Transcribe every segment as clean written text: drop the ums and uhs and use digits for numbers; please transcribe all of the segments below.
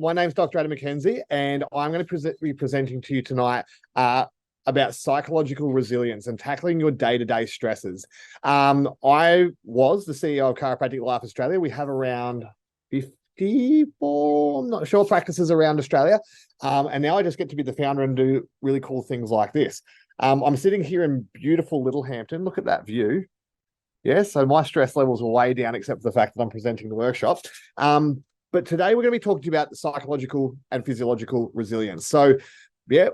my name's Dr. Adam McKenzie, and I'm going to be presenting to you tonight about psychological resilience and tackling your day-to-day stresses. I was the CEO of Chiropractic Life Australia. We have around 54, I'm not sure, practices around Australia. And now I just get to be the founder and do really cool things like this. I'm sitting here in beautiful Littlehampton. Look at that view. Yeah, so my stress levels are way down, except for the fact that I'm presenting the workshop. But today we're going to be talking to you about the psychological and physiological resilience. So, yeah,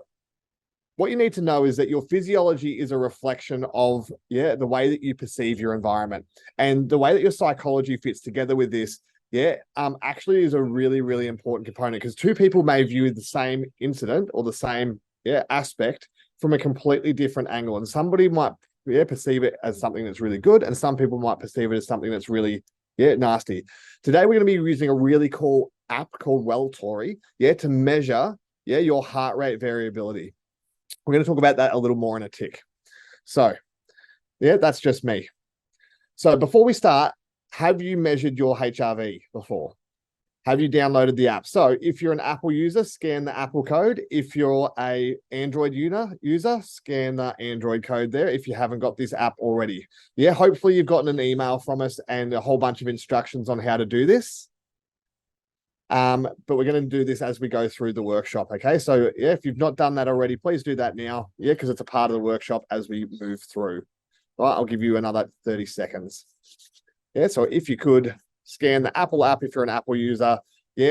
what you need to know is that your physiology is a reflection of, the way that you perceive your environment. And the way that your psychology fits together with this, actually is a really, really important component, because two people may view the same incident or the same aspect from a completely different angle. And somebody might perceive it as something that's really good, and some people might perceive it as something that's really nasty. Today we're going to be using a really cool app called Welltory to measure your heart rate variability. We're going to talk about that a little more in a tick. So that's just me. So before we start, have you measured your HRV before? Have you downloaded the app? So if you're an Apple user, scan the Apple code. If you're a Android user, scan the Android code there if you haven't got this app already. Hopefully you've gotten an email from us and a whole bunch of instructions on how to do this. But we're going to do this as we go through the workshop, okay? So if you've not done that already, please do that now, because it's a part of the workshop as we move through. All right, I'll give you another 30 seconds. So if you could, scan the Apple app if you're an Apple user,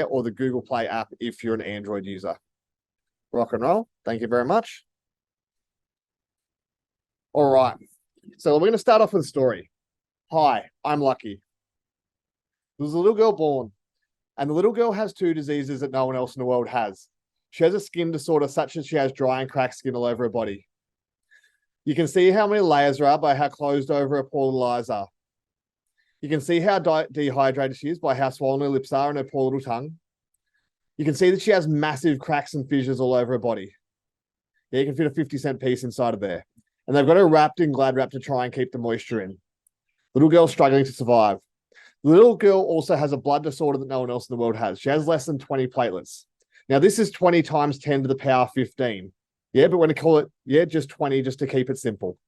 or the Google Play app if you're an Android user. Rock and roll. Thank you very much. All right. So we're going to start off with a story. Hi, I'm Lucky. There was a little girl born, and the little girl has two diseases that no one else in the world has. She has a skin disorder such that she has dry and cracked skin all over her body. You can see how many layers there are by how closed over her poor little eyes are. You can see how dehydrated she is by how swollen her lips are and her poor little tongue. You can see that she has massive cracks and fissures all over her body. You can fit a 50-cent piece inside of there. And they've got her wrapped in Glad Wrap to try and keep the moisture in. Little girl's struggling to survive. The little girl also has a blood disorder that no one else in the world has. She has less than 20 platelets. Now, this is 20 times 10 to the power 15. But we're going to call it, just 20, just to keep it simple.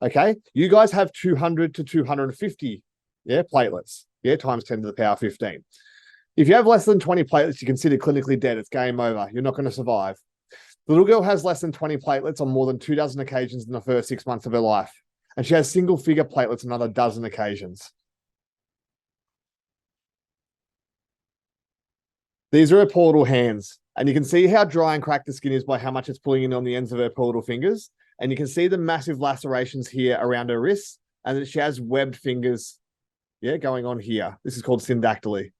Okay? You guys have 200 to 250 platelets, times 10 to the power 15. If you have less than 20 platelets, you're considered clinically dead. It's game over. You're not going to survive. The little girl has less than 20 platelets on more than 24 occasions in the first 6 months of her life. And she has single-figure platelets on another 12 occasions. These are her poor little hands. And you can see how dry and cracked the skin is by how much it's pulling in on the ends of her poor little fingers. And you can see the massive lacerations here around her wrists, and that she has webbed fingers going on here. This is called syndactyly.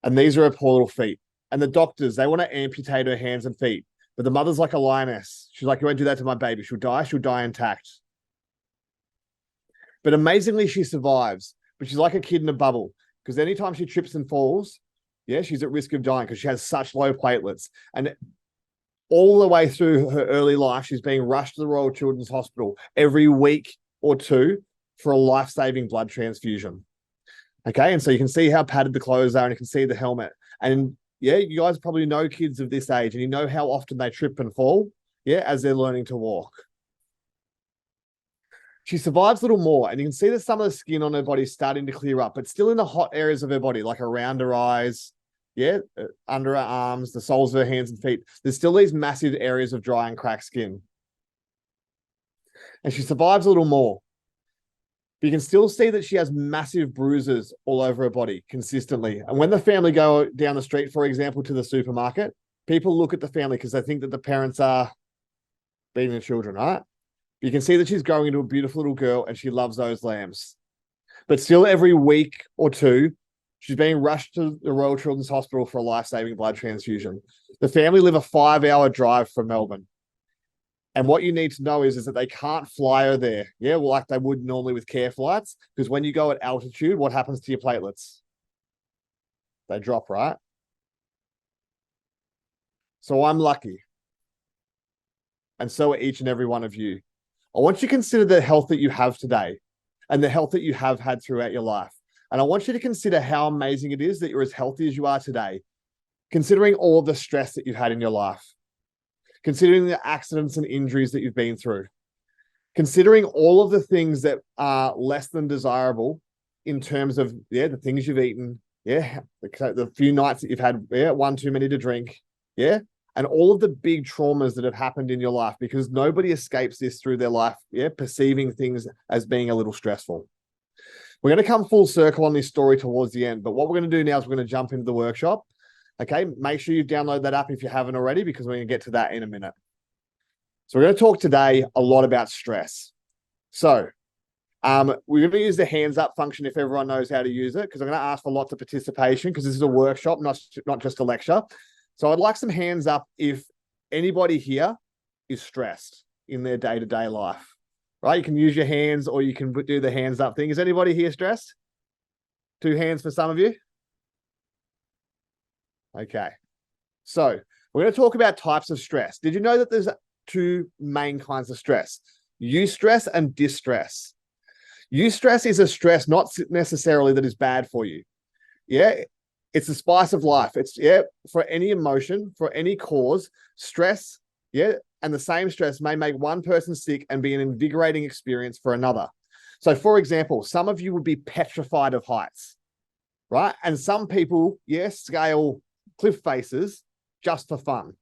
And these are her poor little feet. And the doctors, they want to amputate her hands and feet. But the mother's like a lioness. She's like, you won't do that to my baby. She'll die intact. But amazingly, she survives. But she's like a kid in a bubble, because anytime she trips and falls, she's at risk of dying because she has such low platelets. And all the way through her early life, she's being rushed to the Royal Children's Hospital every week or two for a life-saving blood transfusion. Okay, and so you can see how padded the clothes are, and you can see the helmet. And you guys probably know kids of this age, and you know how often they trip and fall, as they're learning to walk. She survives a little more, and you can see that some of the skin on her body is starting to clear up, but still in the hot areas of her body, like around her eyes, under her arms, the soles of her hands and feet. There's still these massive areas of dry and cracked skin. And she survives a little more. But you can still see that she has massive bruises all over her body consistently. And when the family go down the street, for example, to the supermarket, people look at the family because they think that the parents are beating the children, right? You can see that she's growing into a beautiful little girl, and she loves those lambs. But still every week or two, she's being rushed to the Royal Children's Hospital for a life-saving blood transfusion. The family live a 5-hour drive from Melbourne. And what you need to know is that they can't fly her there. Like they would normally with care flights, because when you go at altitude, what happens to your platelets? They drop, right? So I'm lucky. And so are each and every one of you. I want you to consider the health that you have today and the health that you have had throughout your life. And I want you to consider how amazing it is that you're as healthy as you are today, considering all the stress that you've had in your life, considering the accidents and injuries that you've been through, considering all of the things that are less than desirable in terms of, the things you've eaten, the few nights that you've had, one too many to drink, and all of the big traumas that have happened in your life, because nobody escapes this through their life, perceiving things as being a little stressful. We're going to come full circle on this story towards the end, but what we're going to do now is we're going to jump into the workshop. Okay, make sure you download that app if you haven't already, because we're going to get to that in a minute. So we're going to talk today a lot about stress. So we're going to use the hands up function if everyone knows how to use it, because I'm going to ask for lots of participation, because this is a workshop, not just a lecture. So I'd like some hands up if anybody here is stressed in their day-to-day life, right? You can use your hands or you can do the hands up thing. Is anybody here stressed? 2 hands for some of you. Okay. So we're going to talk about types of stress. Did you know that there's 2 main kinds of stress? Eustress and distress. Eustress is a stress not necessarily that is bad for you. It's the spice of life. It's for any emotion, for any cause, stress, and the same stress may make one person sick and be an invigorating experience for another. So for example, some of you would be petrified of heights, right? And some people, scale cliff faces just for fun,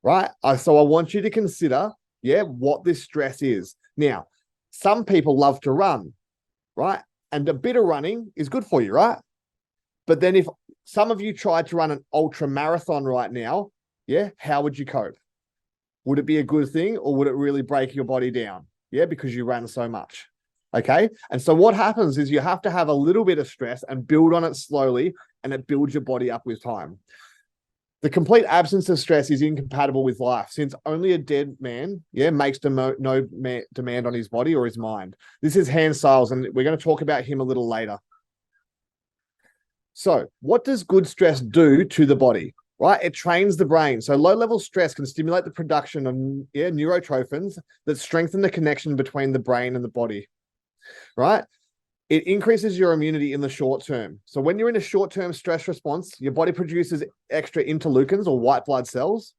right? So I want you to consider, what this stress is. Now, some people love to run, right? And a bit of running is good for you, right? But then if some of you tried to run an ultra marathon right now, how would you cope? Would it be a good thing, or would it really break your body down? Because you ran so much. Okay. And so what happens is you have to have a little bit of stress and build on it slowly, and it builds your body up with time. The complete absence of stress is incompatible with life, since only a dead man, makes no demand on his body or his mind. This is Hans Sayles, and we're going to talk about him a little later. So what does good stress do to the body, right? It trains the brain. So low-level stress can stimulate the production of neurotrophins that strengthen the connection between the brain and the body, right? It increases your immunity in the short term. So when you're in a short-term stress response, your body produces extra interleukins or white blood cells.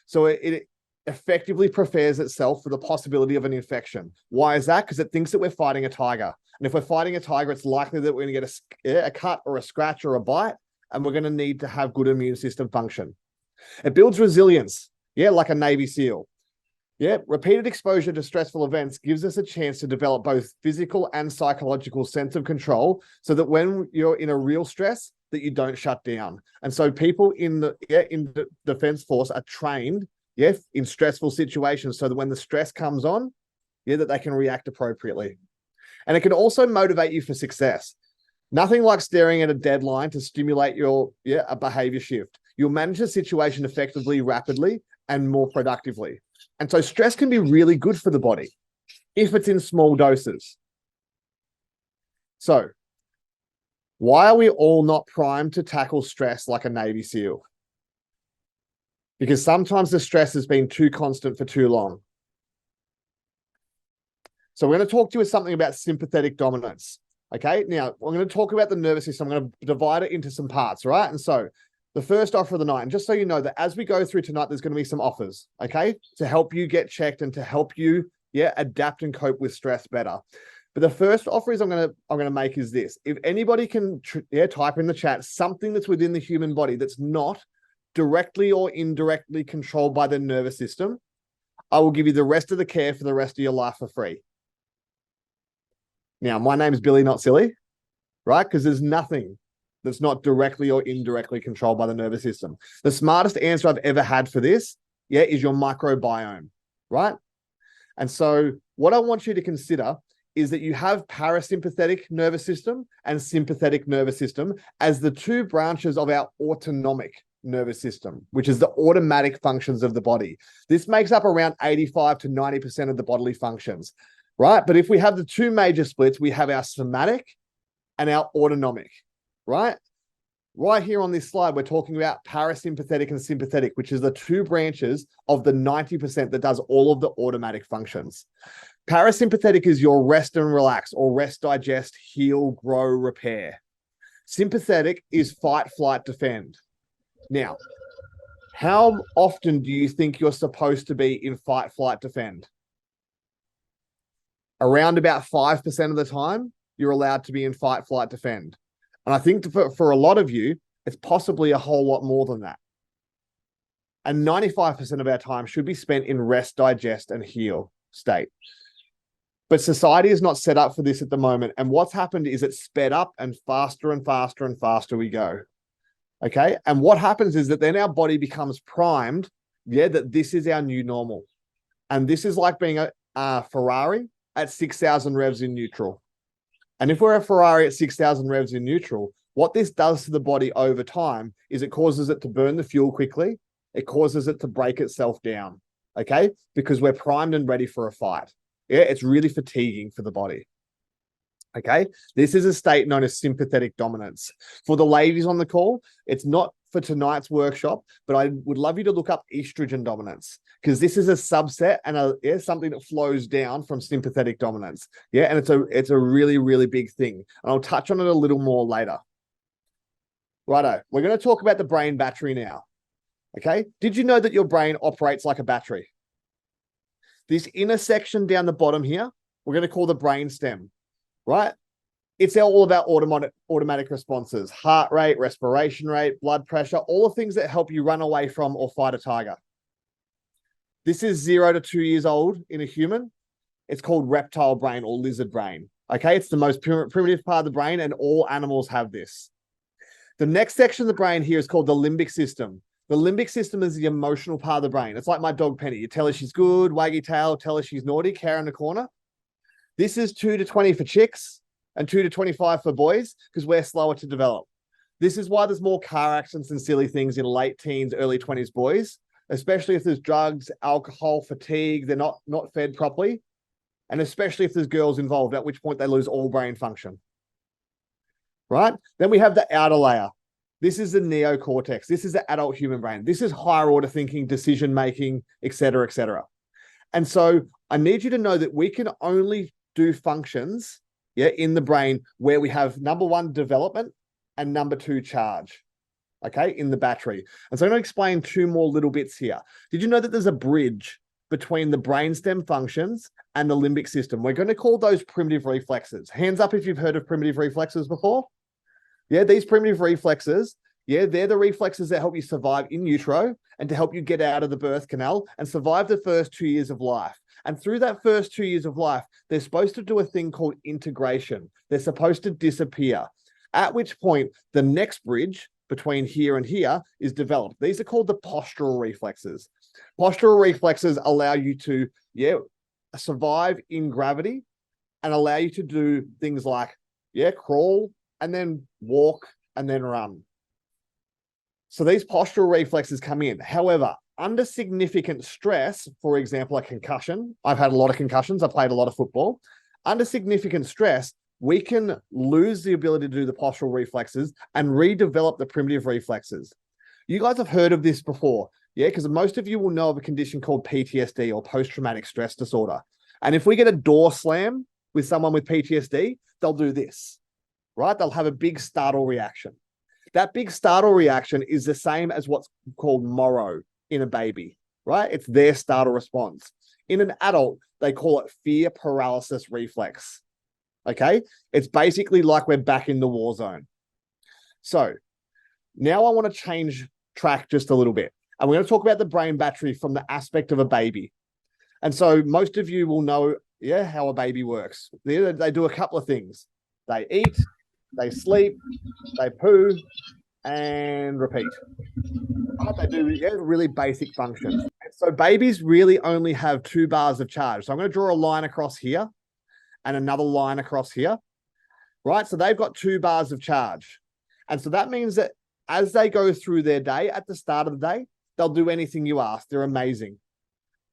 So it effectively prepares itself for the possibility of an infection. Why is that? Because it thinks that we're fighting a tiger. And if we're fighting a tiger, it's likely that we're going to get a cut or a scratch or a bite, and we're going to need to have good immune system function. It builds resilience, like a Navy SEAL. Repeated exposure to stressful events gives us a chance to develop both physical and psychological sense of control, so that when you're in a real stress, that you don't shut down. And so people in the defense force are trained, in stressful situations, so that when the stress comes on, that they can react appropriately. And it can also motivate you for success. Nothing like staring at a deadline to stimulate a behavior shift. You'll manage the situation effectively, rapidly, and more productively. And so stress can be really good for the body if it's in small doses. So why are we all not primed to tackle stress like a Navy SEAL? Because sometimes the stress has been too constant for too long. So we're going to talk to you something about sympathetic dominance. Okay. Now we're going to talk about the nervous system. I'm going to divide it into some parts, right? And so the first offer of the night, and just so you know that as we go through tonight, there's going to be some offers, okay, to help you get checked and to help you, adapt and cope with stress better. But the first offer is I'm going to make is this: if anybody can, type in the chat something that's within the human body that's not directly or indirectly controlled by the nervous system, I will give you the rest of the care for the rest of your life for free. Now, my name is Billy, not silly, right? Because there's nothing that's not directly or indirectly controlled by the nervous system. The smartest answer I've ever had for this, is your microbiome, right? And so what I want you to consider is that you have parasympathetic nervous system and sympathetic nervous system as the 2 branches of our autonomic nervous system, which is the automatic functions of the body. This makes up around 85 to 90% of the bodily functions, right? But if we have the 2 major splits, we have our somatic and our autonomic, right? Right here on this slide, we're talking about parasympathetic and sympathetic, which is the 2 branches of the 90% that does all of the automatic functions. Parasympathetic is your rest and relax, or rest, digest, heal, grow, repair. Sympathetic is fight, flight, defend. Now, how often do you think you're supposed to be in fight, flight, defend? Around about 5% of the time, you're allowed to be in fight, flight, defend. And I think for a lot of you, it's possibly a whole lot more than that. And 95% of our time should be spent in rest, digest, and heal state. But society is not set up for this at the moment. And what's happened is it's sped up and faster and faster and faster we go. Okay. And what happens is that then our body becomes primed, that this is our new normal. And this is like being a Ferrari at 6,000 revs in neutral. And if we're a Ferrari at 6,000 revs in neutral, what this does to the body over time is it causes it to burn the fuel quickly. It causes it to break itself down, okay? Because we're primed and ready for a fight. Yeah, it's really fatiguing for the body. Okay, this is a state known as sympathetic dominance. For the ladies on the call, it's not for tonight's workshop, but I would love you to look up estrogen dominance, because this is a subset and something that flows down from sympathetic dominance. Yeah, and it's a really, really big thing. And I'll touch on it a little more later. Righto, we're going to talk about the brain battery now. Okay, did you know that your brain operates like a battery? This inner section down the bottom here, we're going to call the brain stem. Right? It's all about automatic responses, heart rate, respiration rate, blood pressure, all the things that help you run away from or fight a tiger. This is 0 to 2 years old in a human. It's called reptile brain or lizard brain. Okay, it's the most primitive part of the brain, and all animals have this. The next section of the brain here is called the limbic system. The limbic system is the emotional part of the brain. It's like my dog Penny. You tell her she's good, waggy tail, tell her she's naughty, care in the corner. This is 2 to 20 for chicks and 2 to 25 for boys, because we're slower to develop. This is why there's more car accidents and silly things in late teens, early 20s boys, especially if there's drugs, alcohol, fatigue, they're not fed properly, and especially if there's girls involved, at which point they lose all brain function. Right? Then we have the outer layer. This is the neocortex. This is the adult human brain. This is higher order thinking, decision making, et cetera, et cetera. And so I need you to know that we can only do functions in the brain where we have number 1 development and number 2 charge, okay, in the battery. And so I'm going to explain 2 more little bits here. Did you know that there's a bridge between the brainstem functions and the limbic system? We're going to call those primitive reflexes. Hands up if you've heard of primitive reflexes before. Yeah, these primitive reflexes, they're the reflexes that help you survive in utero and to help you get out of the birth canal and survive the first 2 years of life. And through that first 2 years of life, they're supposed to do a thing called integration. They're supposed to disappear, at which point the next bridge between here and here is developed. These are called the postural reflexes. Postural reflexes allow you to, survive in gravity and allow you to do things like, crawl and then walk and then run. So these postural reflexes come in. However, under significant stress, for example, a concussion, I've had a lot of concussions, I played a lot of football. Under significant stress, we can lose the ability to do the postural reflexes and redevelop the primitive reflexes. You guys have heard of this before, because most of you will know of a condition called PTSD or post-traumatic stress disorder. And if we get a door slam with someone with PTSD, they'll do this, right? They'll have a big startle reaction. That big startle reaction is the same as what's called moro in a baby, right? It's their startle response. In an adult, they call it fear paralysis reflex. Okay? It's basically like we're back in the war zone. So now I want to change track just a little bit. And we're going to talk about the brain battery from the aspect of a baby. And so most of you will know, how a baby works. They do a couple of things. They eat, they sleep, they poo, and repeat. They do really basic functions. So babies really only have 2 bars of charge. So I'm going to draw a line across here and another line across here, right? So they've got 2 bars of charge. And so that means that as they go through their day, at the start of the day, they'll do anything you ask. They're amazing.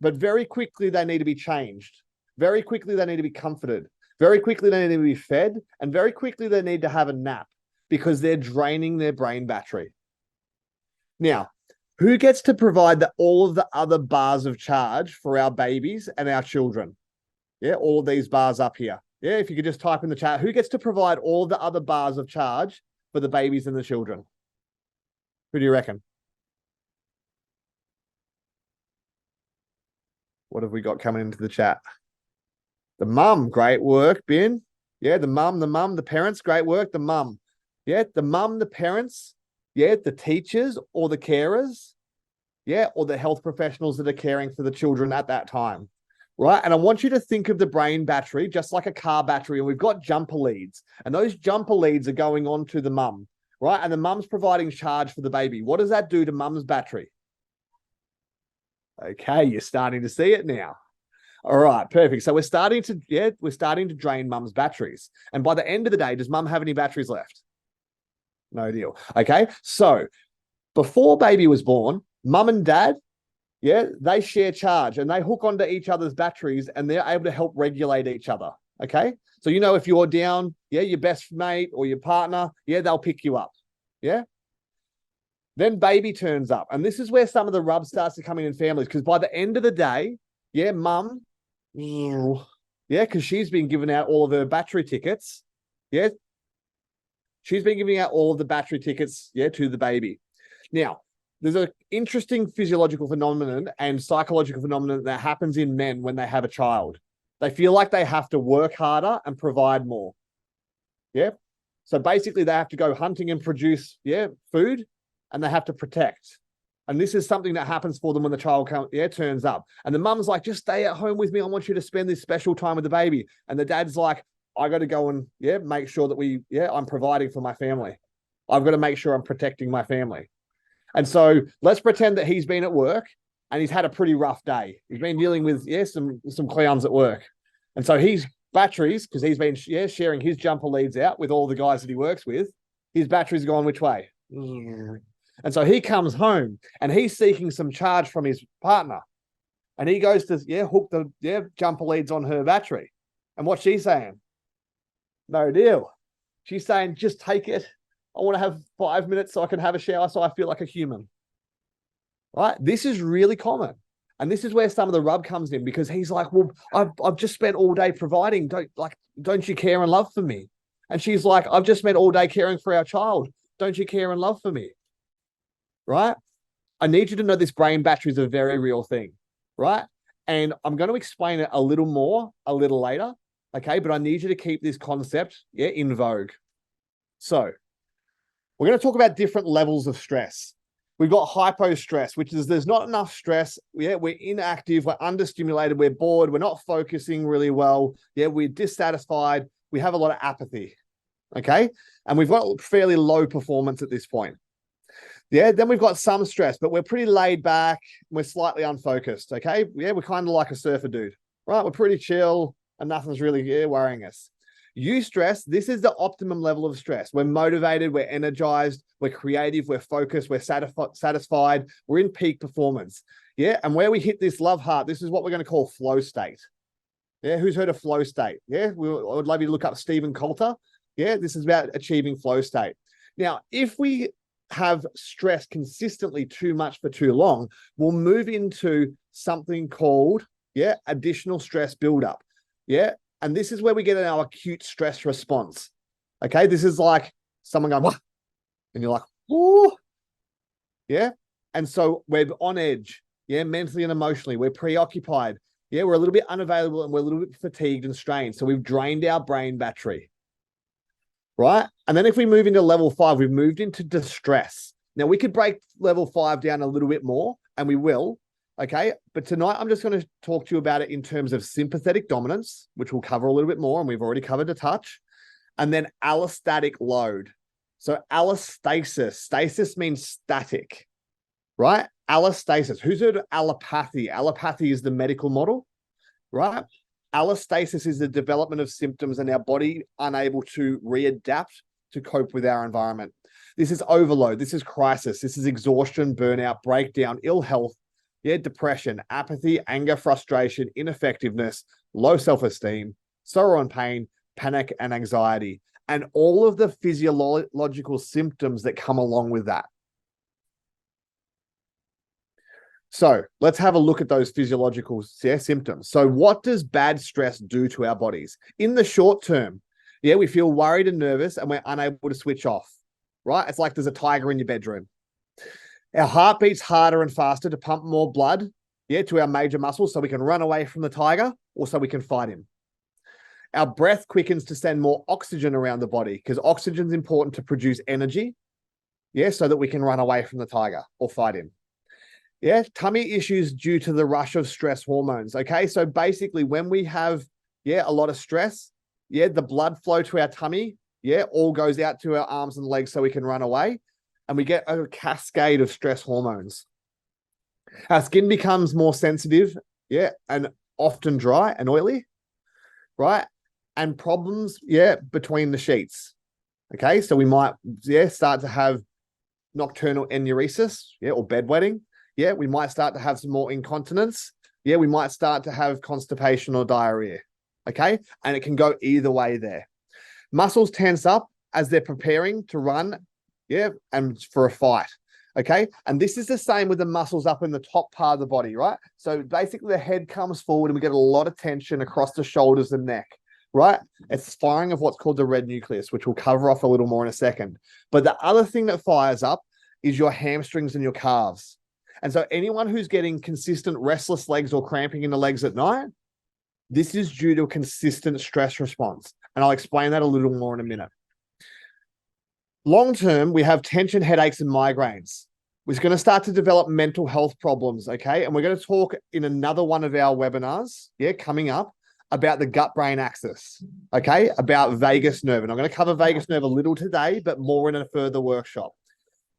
But very quickly, they need to be changed. Very quickly, they need to be comforted. Very quickly, they need to be fed. And very quickly, they need to have a nap because they're draining their brain battery. Now, who gets to provide all of the other bars of charge for our babies and our children? All of these bars up here. If you could just type in the chat, who gets to provide all the other bars of charge for the babies and the children? Who do you reckon? What have we got coming into the chat? The mum, great work, Ben. Yeah, the mum, the parents, great work. The mum. Yeah, the mum, the parents. Yeah, the teachers or the carers. Yeah, or the health professionals that are caring for the children at that time. Right. And I want you to think of the brain battery just like a car battery. And we've got jumper leads. And those jumper leads are going on to the mum. Right. And the mum's providing charge for the baby. What does that do to mum's battery? Okay, you're starting to see it now. All right, perfect. So we're starting to drain mum's batteries. And by the end of the day, does mum have any batteries left? No deal. Okay, so before baby was born, mum and dad, yeah, they share charge and they hook onto each other's batteries and they're able to help regulate each other. Okay, so if you're down, yeah, your best mate or your partner, yeah, they'll pick you up. Yeah. Then baby turns up. And this is where some of the rub starts to come in families, because by the end of the day, yeah, mum, yeah, because she's been giving out all of her battery tickets. Yeah. She's been giving out all of the battery tickets, yeah, to the baby. Now, there's an interesting physiological phenomenon and psychological phenomenon that happens in men when they have a child. They feel like they have to work harder and provide more. Yeah. So basically they have to go hunting and produce, yeah, food, and they have to protect. And this is something that happens for them when the child turns up. And the mum's like, just stay at home with me. I want you to spend this special time with the baby. And the dad's like, I got to go and, yeah, make sure that I'm providing for my family. I've got to make sure I'm protecting my family. And so let's pretend that he's been at work and he's had a pretty rough day. He's been dealing with, some clowns at work. And so his batteries, because he's been sharing his jumper leads out with all the guys that he works with, his batteries gone which way? And so he comes home and he's seeking some charge from his partner. And he goes to, hook the jumper leads on her battery. And what's she saying? No deal. She's saying, just take it. I want to have 5 minutes so I can have a shower so I feel like a human. Right? This is really common. And this is where some of the rub comes in, because he's like, well, I've just spent all day providing. Don't you care and love for me? And she's like, I've just spent all day caring for our child. Don't you care and love for me? Right? I need you to know this brain battery is a very real thing. Right? And I'm going to explain it a little more a little later. Okay. But I need you to keep this concept, in vogue. So we're going to talk about different levels of stress. We've got hypo-stress, which is there's not enough stress. Yeah, we're inactive, we're understimulated, we're bored, we're not focusing really well. Yeah, we're dissatisfied. We have a lot of apathy. Okay. And we've got fairly low performance at this point. Yeah, then we've got some stress, but we're pretty laid back. We're slightly unfocused. Okay. Yeah, we're kind of like a surfer dude, right? We're pretty chill and nothing's really worrying us. Eustress, this is the optimum level of stress. We're motivated, we're energized, we're creative, we're focused, we're satisfied, we're in peak performance. Yeah, and where we hit this love heart, this is what we're going to call flow state. Yeah, who's heard of flow state? Yeah, I would love you to look up Stephen Coulter. Yeah, this is about achieving flow state. Now, if we have stress consistently too much for too long, we'll move into something called, additional stress buildup. Yeah. And this is where we get our acute stress response. Okay. This is like someone going, what? And you're like, oh, yeah. And so we're on edge. Yeah. Mentally and emotionally, we're preoccupied. Yeah. We're a little bit unavailable and we're a little bit fatigued and strained. So we've drained our brain battery. Right. And then if we move into level 5, we've moved into distress. Now we could break level 5 down a little bit more, and we will. Okay. But tonight I'm just going to talk to you about it in terms of sympathetic dominance, which we'll cover a little bit more. And we've already covered a touch. And then allostatic load. So allostasis, stasis means static, right? Allostasis. Who's heard of allopathy? Allopathy is the medical model, right? Allostasis is the development of symptoms and our body unable to readapt to cope with our environment. This is overload. This is crisis. This is exhaustion, burnout, breakdown, ill health, depression, apathy, anger, frustration, ineffectiveness, low self-esteem, sorrow and pain, panic and anxiety, and all of the physiological symptoms that come along with that. So let's have a look at those physiological symptoms. So what does bad stress do to our bodies? In the short term, we feel worried and nervous and we're unable to switch off, right? It's like there's a tiger in your bedroom. Our heart beats harder and faster to pump more blood, to our major muscles so we can run away from the tiger or so we can fight him. Our breath quickens to send more oxygen around the body because oxygen is important to produce energy, so that we can run away from the tiger or fight him. Tummy issues due to the rush of stress hormones. Okay, so basically when we have, a lot of stress, the blood flow to our tummy, all goes out to our arms and legs so we can run away, and we get a cascade of stress hormones. Our skin becomes more sensitive, and often dry and oily, right? And problems, between the sheets. Okay, so we might, start to have nocturnal enuresis, or bedwetting. We might start to have some more incontinence. We might start to have constipation or diarrhea. Okay, and it can go either way there. Muscles tense up as they're preparing to run, and for a fight. Okay, and this is the same with the muscles up in the top part of the body, right? So basically the head comes forward and we get a lot of tension across the shoulders and neck, right? It's firing of what's called the red nucleus, which we'll cover off a little more in a second. But the other thing that fires up is your hamstrings and your calves. And so anyone who's getting consistent restless legs or cramping in the legs at night, this is due to a consistent stress response. And I'll explain that a little more in a minute. Long term, we have tension, headaches, and migraines. We're going to start to develop mental health problems, okay? And we're going to talk in another one of our webinars, coming up, about the gut-brain axis, okay? About vagus nerve. And I'm going to cover vagus nerve a little today, but more in a further workshop.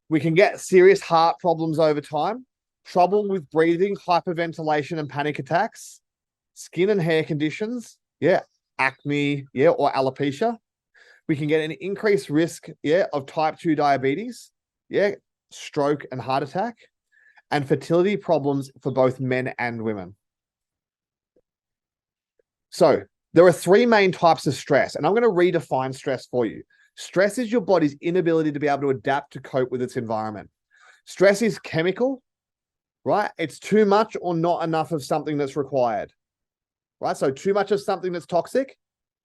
We can get serious heart problems over time, trouble with breathing, hyperventilation, and panic attacks, skin and hair conditions, acne, or alopecia. We can get an increased risk, of type 2 diabetes, stroke and heart attack, and fertility problems for both men and women. So there are three main types of stress, and I'm going to redefine stress for you. Stress is your body's inability to be able to adapt to cope with its environment. Stress is chemical, right? It's too much or not enough of something that's required, right? So too much of something that's toxic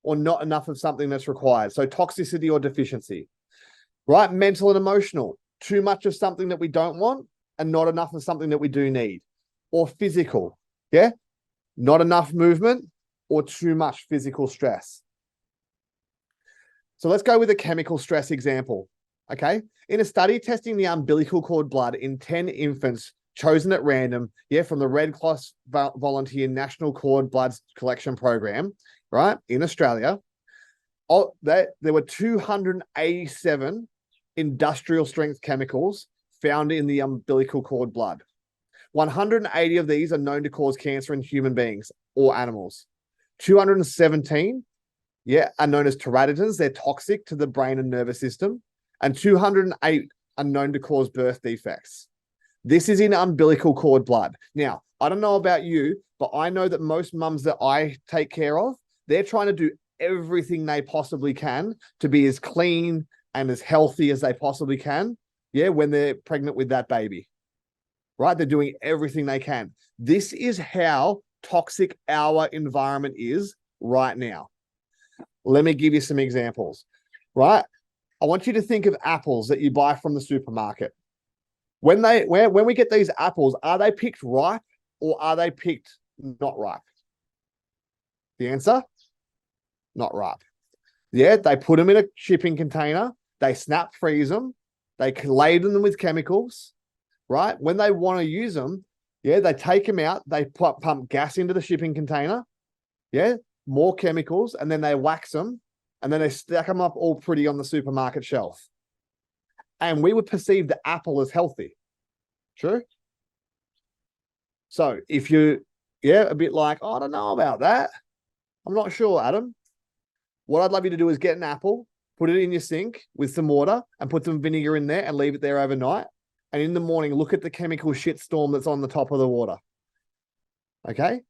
or not enough of something that's required. So toxicity or deficiency, right? Mental and emotional, too much of something that we don't want and not enough of something that we do need. Or physical, not enough movement or too much physical stress. So let's go with a chemical stress example, okay? In a study testing the umbilical cord blood in 10 infants chosen at random, from the Red Cross Volunteer National Cord Blood Collection Program, right, in Australia, there were 287 industrial strength chemicals found in the umbilical cord blood. 180 of these are known to cause cancer in human beings or animals. 217 are known as teratogens. They're toxic to the brain and nervous system. And 208 are known to cause birth defects. This is in umbilical cord blood. Now, I don't know about you, but I know that most mums that I take care of, they're trying to do everything they possibly can to be as clean and as healthy as they possibly can, when they're pregnant with that baby, right? They're doing everything they can. This is how toxic our environment is right now. Let me give you some examples, right? I want you to think of apples that you buy from the supermarket. When we get these apples, are they picked ripe or are they picked not ripe? The answer, not ripe. They put them in a shipping container, they snap freeze them, they laden them with chemicals, right? When they want to use them, they take them out, they pump gas into the shipping container, more chemicals, and then they wax them, and then they stack them up all pretty on the supermarket shelf. And we would perceive the apple as healthy. True? So if you, a bit like, oh, I don't know about that. I'm not sure, Adam. What I'd love you to do is get an apple, put it in your sink with some water and put some vinegar in there and leave it there overnight. And in the morning, look at the chemical shitstorm that's on the top of the water. Okay?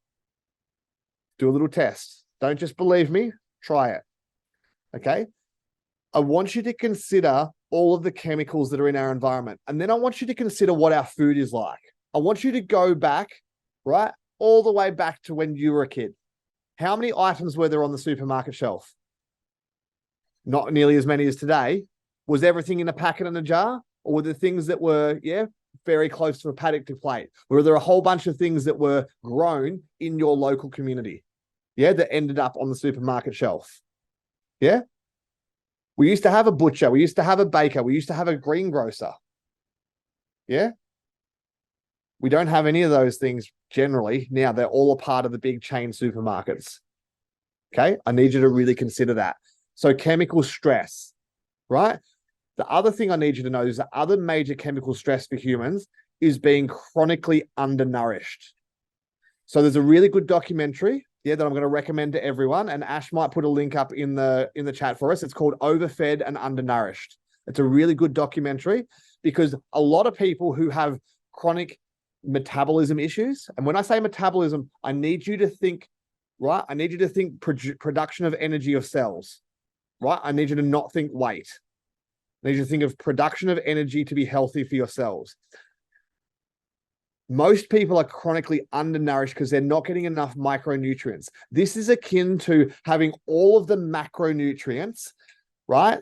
Do a little test. Don't just believe me. Try it. Okay? I want you to consider all of the chemicals that are in our environment. And then I want you to consider what our food is like. I want you to go back, right, all the way back to when you were a kid. How many items were there on the supermarket shelf? Not nearly as many as today. Was everything in a packet and a jar? Or were there things that were, very close to a paddock to plate? Were there a whole bunch of things that were grown in your local community? Yeah, that ended up on the supermarket shelf. Yeah. We used to have a butcher. We used to have a baker. We used to have a greengrocer. Yeah. We don't have any of those things generally. Now they're all a part of the big chain supermarkets. Okay. I need you to really consider that. So chemical stress, right? The other thing I need you to know is the other major chemical stress for humans is being chronically undernourished. So there's a really good documentary, that I'm going to recommend to everyone, and Ash might put a link up in the chat for us. It's called Overfed and Undernourished. It's a really good documentary because a lot of people who have chronic metabolism issues, and when I say metabolism, I need you to think, right? I need you to think production of energy of cells, right? I need you to not think weight. I need you to think of production of energy to be healthy for your cells. Most people are chronically undernourished because they're not getting enough micronutrients. This is akin to having all of the macronutrients, right?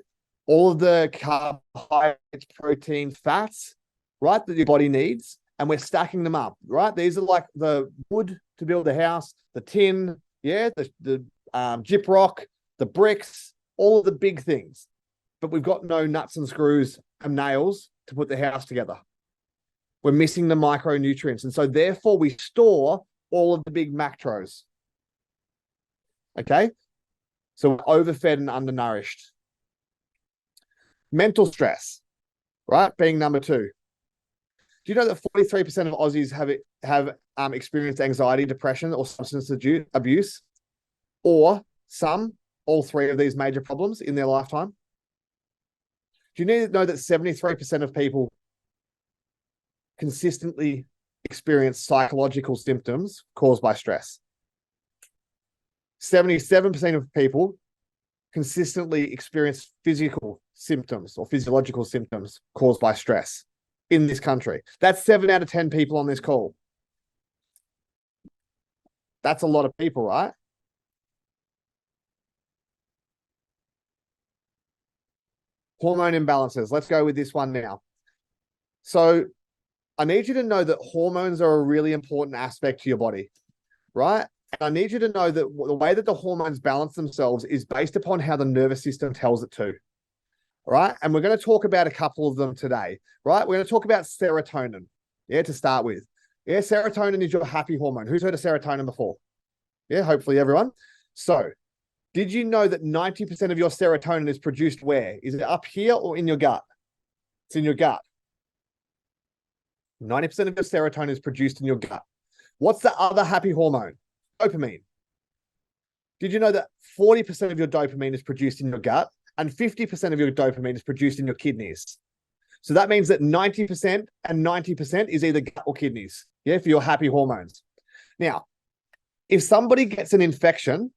All of the carbohydrates, protein, fats, right, that your body needs, and we're stacking them up, right? These are like the wood to build a house, the tin, the gyprock, the bricks, all of the big things. But we've got no nuts and screws and nails to put the house together. We're missing the micronutrients. And so therefore we store all of the big macros. Okay. So we're overfed and undernourished. Mental stress, right? Being number 2. Do you know that 43% of Aussies have experienced anxiety, depression, or substance abuse, or all 3 of these major problems in their lifetime? Do you need to know that 73% of people consistently experience psychological symptoms caused by stress? 77% of people consistently experience physical symptoms or physiological symptoms caused by stress in this country. That's 7 out of 10 people on this call. That's a lot of people, right? Hormone imbalances. Let's go with this one now. So I need you to know that hormones are a really important aspect to your body, right? And I need you to know that the way that the hormones balance themselves is based upon how the nervous system tells it to, right? And we're going to talk about a couple of them today, right? We're going to talk about serotonin, to start with. Serotonin is your happy hormone. Who's heard of serotonin before? Hopefully everyone. So did you know that 90% of your serotonin is produced where? Is it up here or in your gut? It's in your gut. 90% of your serotonin is produced in your gut. What's the other happy hormone? Dopamine. Did you know that 40% of your dopamine is produced in your gut and 50% of your dopamine is produced in your kidneys? So that means that 90% and 90% is either gut or kidneys, for your happy hormones. Now, if somebody gets an infection,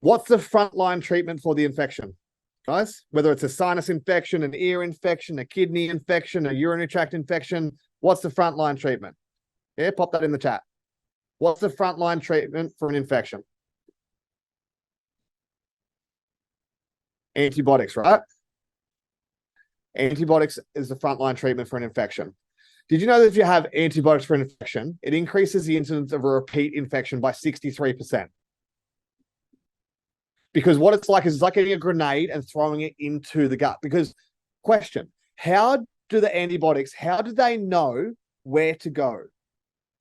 what's the frontline treatment for the infection, guys? Whether it's a sinus infection, an ear infection, a kidney infection, a urinary tract infection, what's the frontline treatment? Pop that in the chat. What's the frontline treatment for an infection? Antibiotics, right? Antibiotics is the frontline treatment for an infection. Did you know that if you have antibiotics for an infection, it increases the incidence of a repeat infection by 63%? Because what it's like is it's like getting a grenade and throwing it into the gut. Because question, how do they know where to go?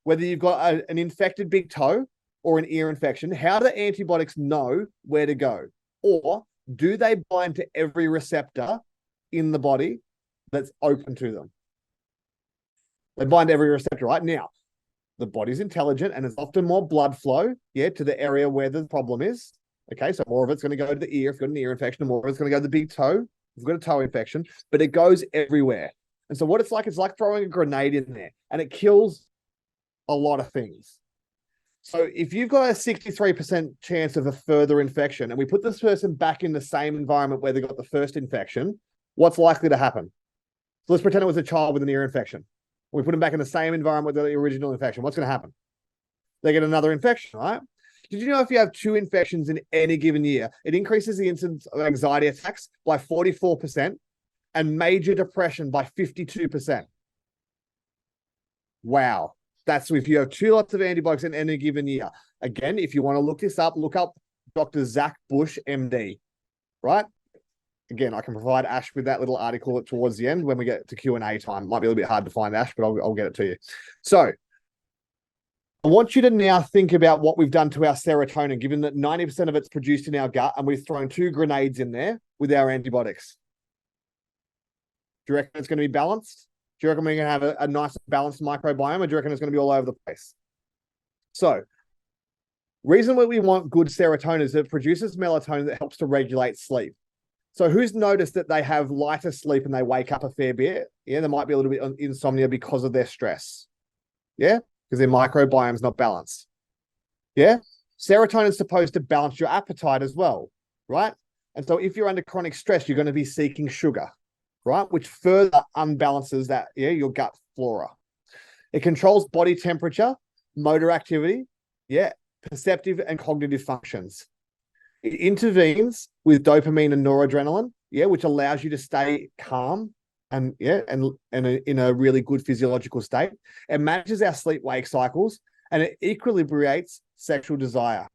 Whether you've got an infected big toe or an ear infection, how do the antibiotics know where to go? Or do they bind to every receptor in the body that's open to them? They bind to every receptor, right? Now, the body's intelligent and there's often more blood flow, to the area where the problem is. Okay, so more of it's going to go to the ear if you've got an ear infection, and more of it's going to go to the big toe if you've got a toe infection, but it goes everywhere. And so what it's like throwing a grenade in there, and it kills a lot of things. So if you've got a 63% chance of a further infection, and we put this person back in the same environment where they got the first infection, what's likely to happen? So let's pretend it was a child with an ear infection. We put them back in the same environment with the original infection. What's going to happen? They get another infection, right? Did you know if you have 2 infections in any given year, it increases the incidence of anxiety attacks by 44% and major depression by 52%? Wow. That's if you have 2 lots of antibiotics in any given year. Again, if you want to look this up, look up Dr. Zach Bush, MD, right? Again, I can provide Ash with that little article towards the end when we get to Q&A time. Might be a little bit hard to find, Ash, but I'll get it to you. So I want you to now think about what we've done to our serotonin, given that 90% of it's produced in our gut, and we've thrown 2 grenades in there with our antibiotics. Do you reckon it's going to be balanced? Do you reckon we're going to have a nice balanced microbiome, or do you reckon it's going to be all over the place? So, reason why we want good serotonin is that it produces melatonin that helps to regulate sleep. So who's noticed that they have lighter sleep and they wake up a fair bit? Yeah, there might be a little bit of insomnia because of their stress. Yeah, because their microbiome's not balanced. Yeah, serotonin is supposed to balance your appetite as well, right? And so if you're under chronic stress, you're going to be seeking sugar, right? Which further unbalances that, your gut flora. It controls body temperature, motor activity, perceptive and cognitive functions. It intervenes with dopamine and noradrenaline, which allows you to stay calm and in a really good physiological state. It manages our sleep-wake cycles, and it equilibrates sexual desire.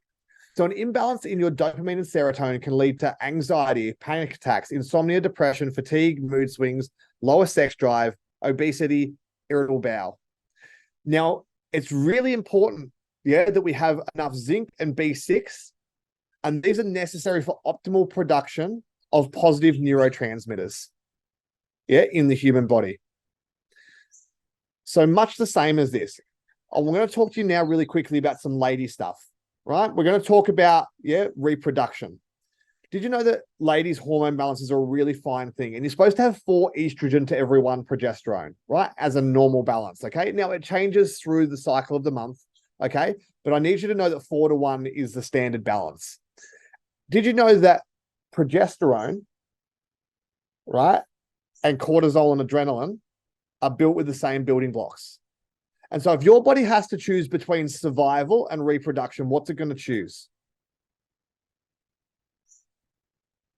So an imbalance in your dopamine and serotonin can lead to anxiety, panic attacks, insomnia, depression, fatigue, mood swings, lower sex drive, obesity, irritable bowel. Now, it's really important, that we have enough zinc and B6, and these are necessary for optimal production of positive neurotransmitters, in the human body. So much the same as this. I'm going to talk to you now really quickly about some lady stuff, right? We're going to talk about, reproduction. Did you know that ladies' hormone balances are a really fine thing? And you're supposed to have 4 estrogen to every 1 progesterone, right? As a normal balance, okay? Now, it changes through the cycle of the month, okay? But I need you to know that 4 to 1 is the standard balance. Did you know that progesterone, right, and cortisol and adrenaline are built with the same building blocks? And so if your body has to choose between survival and reproduction, what's it going to choose?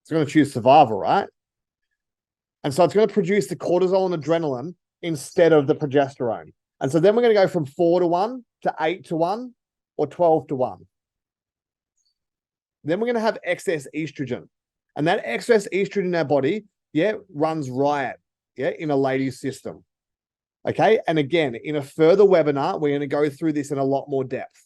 It's going to choose survival, right? And so it's going to produce the cortisol and adrenaline instead of the progesterone. And so then we're going to go from 4 to 1 to 8 to 1 or 12 to 1. Then we're going to have excess estrogen. And that excess estrogen in our body, runs riot, in a lady's system. Okay. And again, in a further webinar, we're going to go through this in a lot more depth.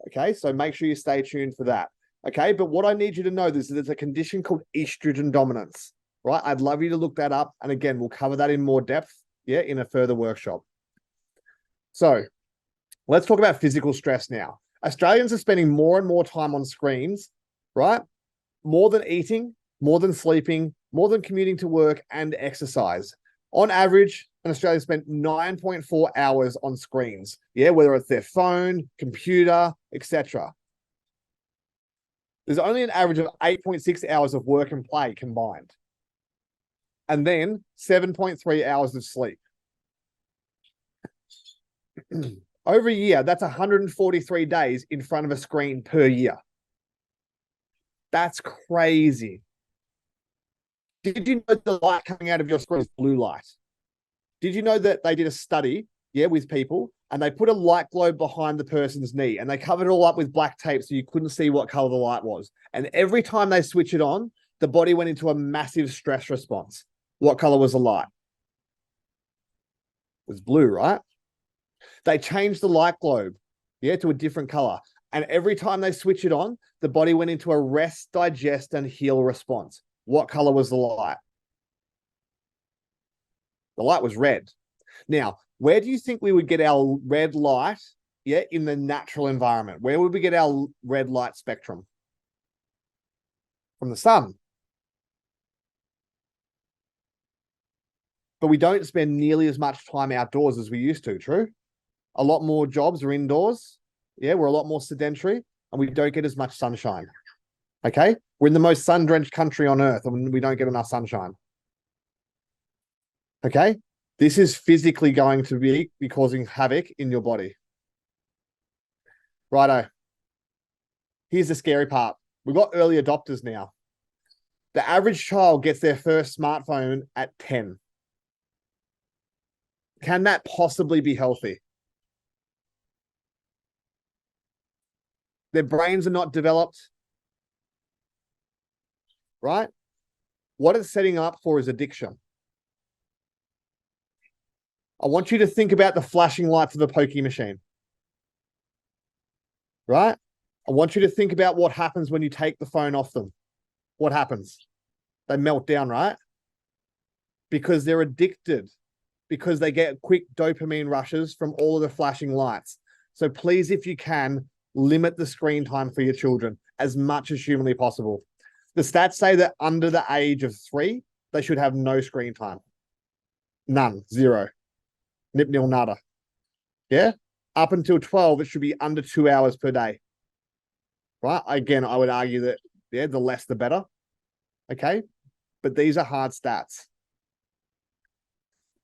Okay. So make sure you stay tuned for that. Okay. But what I need you to know is there's a condition called estrogen dominance, right? I'd love you to look that up. And again, we'll cover that in more depth, in a further workshop. So let's talk about physical stress now. Australians are spending more and more time on screens, right? More than eating, more than sleeping, more than commuting to work and exercise. On average, an Australian spent 9.4 hours on screens, whether it's their phone, computer, etc. There's only an average of 8.6 hours of work and play combined. And then 7.3 hours of sleep. Over a year, that's 143 days in front of a screen per year. That's crazy. Did you know the light coming out of your screen is blue light? Did you know that they did a study, with people, and they put a light globe behind the person's knee, and they covered it all up with black tape so you couldn't see what color the light was. And every time they switch it on, the body went into a massive stress response. What color was the light? It was blue, right? They changed the light globe, to a different color. And every time they switch it on, the body went into a rest, digest, and heal response. What color was the light? The light was red. Now, where do you think we would get our red light, in the natural environment? Where would we get our red light spectrum? From the sun. But we don't spend nearly as much time outdoors as we used to, true? A lot more jobs are indoors. We're a lot more sedentary, and we don't get as much sunshine. Okay? We're in the most sun-drenched country on earth, and we don't get enough sunshine. Okay? This is physically going to be causing havoc in your body. Righto. Here's the scary part. We've got early adopters now. The average child gets their first smartphone at 10. Can that possibly be healthy? Their brains are not developed, right? What it's setting up for is addiction. I want you to think about the flashing lights of a pokey machine, right? I want you to think about what happens when you take the phone off them. What happens? They melt down, right? Because they're addicted, because they get quick dopamine rushes from all of the flashing lights. So please, if you can, limit the screen time for your children as much as humanly possible. The stats say that under the age of 3, they should have no screen time. None, 0. Nip, nil, nada. Yeah? Up until 12, it should be under 2 hours per day. Right? Again, I would argue that, yeah, the less the better. Okay? But these are hard stats.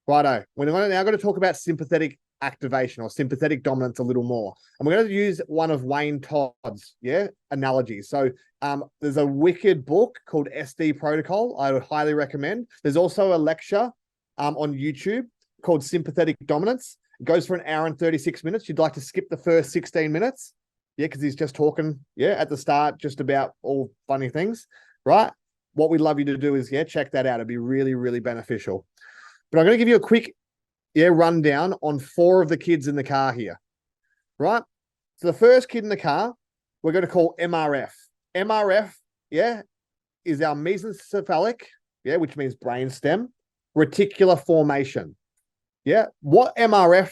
Righto. We're now going to talk about sympathetic activation or sympathetic dominance a little more. And we're going to use one of Wayne Todd's, analogies. So there's a wicked book called SD Protocol. I would highly recommend. There's also a lecture on YouTube called Sympathetic Dominance. It goes for 1 hour and 36 minutes. You'd like to skip the first 16 minutes. Yeah, because he's just talking, at the start, just about all funny things, right? What we'd love you to do is, check that out. It'd be really, really beneficial. But I'm going to give you a quick, rundown on 4 of the kids in the car here, right? So the first kid in the car, we're going to call MRF. MRF, is our mesencephalic, which means brainstem, reticular formation. What MRF,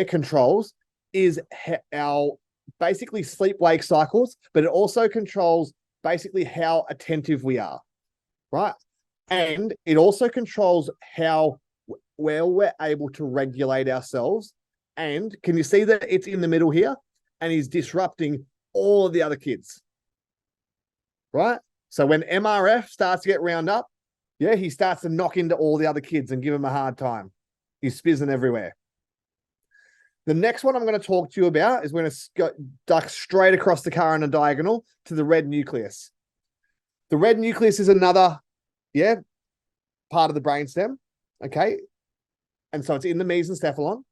controls is our basically sleep-wake cycles, but it also controls basically how attentive we are, right? And it also controls how well we're able to regulate ourselves. And can you see that it's in the middle here? And he's disrupting all of the other kids, right? So when MRF starts to get round up, he starts to knock into all the other kids and give them a hard time. He's spizzing everywhere. The next one I'm going to talk to you about is we're going to duck straight across the car in a diagonal to the red nucleus. The red nucleus is another, part of the brainstem, okay? And so it's in the mesencephalon.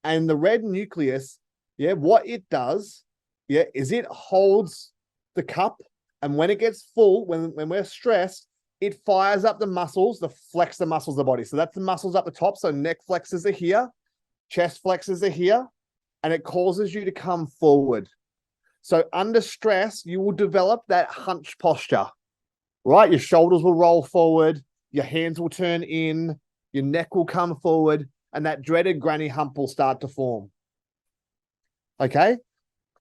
And the red nucleus, what it does, is it holds the cup. And when it gets full, when we're stressed, it fires up the muscles, flex the muscles of the body. So that's the muscles up the top. So neck flexors are here, chest flexors are here, and it causes you to come forward. So under stress, you will develop that hunch posture, right? Your shoulders will roll forward, your hands will turn in, your neck will come forward, and that dreaded granny hump will start to form. Okay?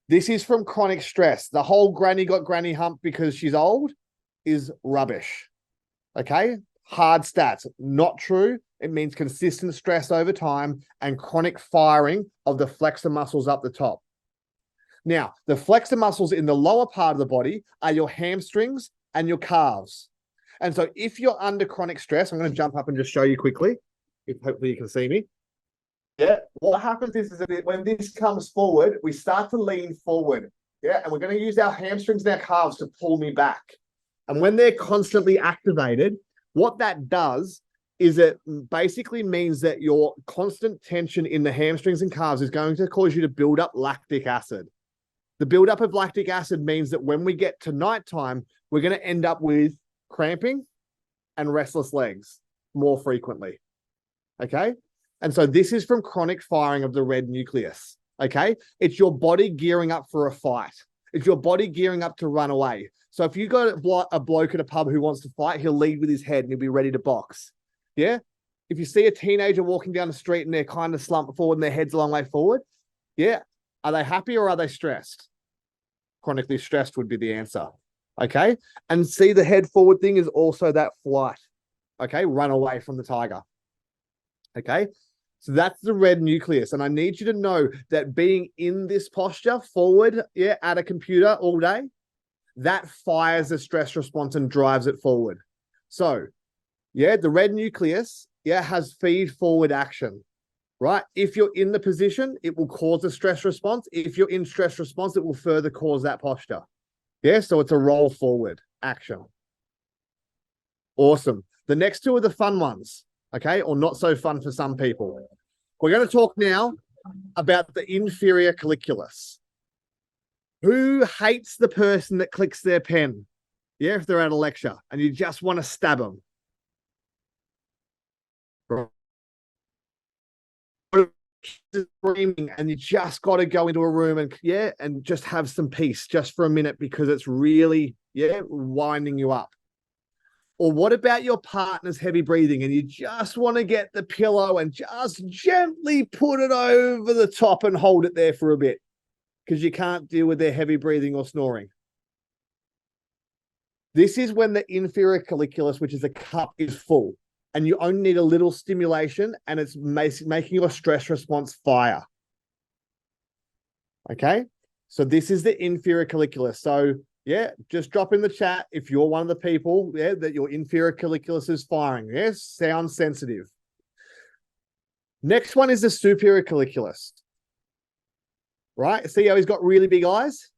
This is from chronic stress. The whole granny got granny hump because she's old is rubbish. Okay? Hard stats. Not true. It means consistent stress over time and chronic firing of the flexor muscles up the top. Now, the flexor muscles in the lower part of the body are your hamstrings and your calves. And so if you're under chronic stress, I'm going to jump up and just show you quickly, if hopefully you can see me. What happens is that when this comes forward, we start to lean forward. And we're going to use our hamstrings and our calves to pull me back. And when they're constantly activated, what that does is it basically means that your constant tension in the hamstrings and calves is going to cause you to build up lactic acid. The buildup of lactic acid means that when we get to nighttime, we're going to end up with cramping and restless legs more frequently. Okay? And so this is from chronic firing of the red nucleus. Okay? It's your body gearing up for a fight. It's your body gearing up to run away. So if you got a bloke at a pub who wants to fight, he'll lead with his head and he'll be ready to box. Yeah? If you see a teenager walking down the street and they're kind of slumped forward and their head's a long way forward, are they happy or are they stressed? Chronically stressed would be the answer. Okay? And see, the head forward thing is also that flight. Okay? Run away from the tiger. Okay? So that's the red nucleus. And I need you to know that being in this posture forward, at a computer all day, that fires the stress response and drives it forward. So, the red nucleus, has feed forward action, right? If you're in the position, it will cause a stress response. If you're in stress response, it will further cause that posture. So it's a roll forward action. Awesome. The next two are the fun ones, okay? Or not so fun for some people. We're going to talk now about the inferior colliculus. Who hates the person that clicks their pen? Yeah, if they're at a lecture and you just want to stab them. Screaming and you just got to go into a room and just have some peace just for a minute because it's really winding you up. Or what about your partner's heavy breathing and you just want to get the pillow and just gently put it over the top and hold it there for a bit because you can't deal with their heavy breathing or snoring? This is when the inferior colliculus, which is a cup, is full. And you only need a little stimulation and it's making your stress response fire. Okay? So this is the inferior colliculus. So just drop in the chat if you're one of the people that your inferior colliculus is firing. Yes, sound sensitive. Next one is the superior colliculus. Right? See how he's got really big eyes?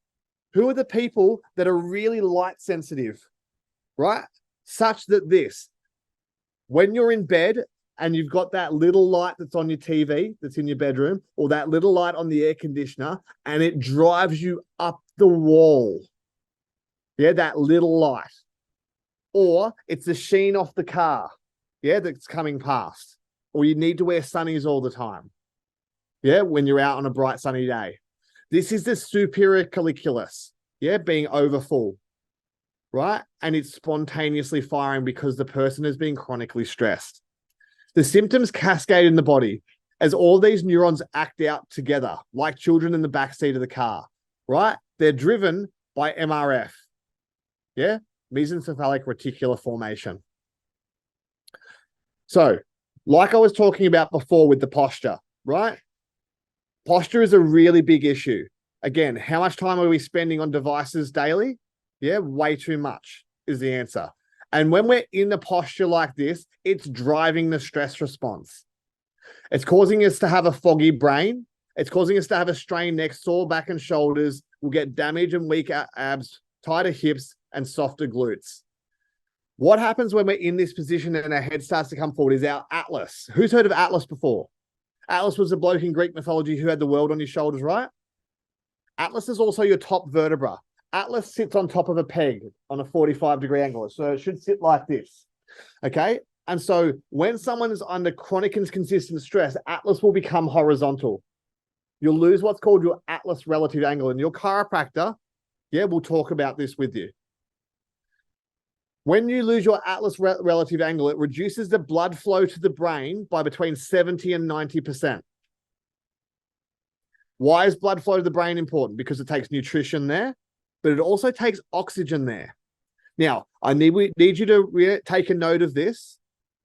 Who are the people that are really light sensitive? Right? Such that when you're in bed and you've got that little light that's on your TV, that's in your bedroom, or that little light on the air conditioner, and it drives you up the wall. Yeah, that little light. Or it's the sheen off the car, that's coming past. Or you need to wear sunnies all the time. Yeah, when you're out on a bright sunny day. This is the superior colliculus, being overfull. Right? And it's spontaneously firing because the person is being chronically stressed. The symptoms cascade in the body as all these neurons act out together, like children in the backseat of the car, right? They're driven by MRF, mesencephalic reticular formation. So, like I was talking about before with the posture, right? Posture is a really big issue. Again, how much time are we spending on devices daily? Way too much is the answer. And when we're in a posture like this, it's driving the stress response. It's causing us to have a foggy brain. It's causing us to have a strained neck, sore back and shoulders. We'll get damage and weak abs, tighter hips, and softer glutes. What happens when we're in this position and our head starts to come forward is our atlas. Who's heard of Atlas before? Atlas was a bloke in Greek mythology who had the world on his shoulders, right? Atlas is also your top vertebra. Atlas sits on top of a peg on a 45-degree angle. So it should sit like this. Okay? And so when someone is under chronic and consistent stress, Atlas will become horizontal. You'll lose what's called your Atlas relative angle. And your chiropractor, will talk about this with you. When you lose your Atlas relative angle, it reduces the blood flow to the brain by between 70 and 90%. Why is blood flow to the brain important? Because it takes nutrition there, but it also takes oxygen there. Now, I need you to take a note of this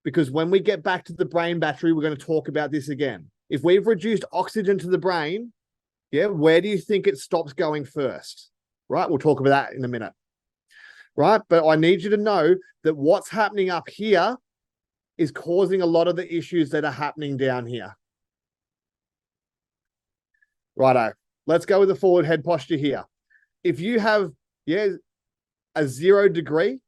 because when we get back to the brain battery, we're going to talk about this again. If we've reduced oxygen to the brain, where do you think it stops going first? Right? We'll talk about that in a minute. Right? But I need you to know that what's happening up here is causing a lot of the issues that are happening down here. Righto. Let's go with the forward head posture here. If you have, a 0 degree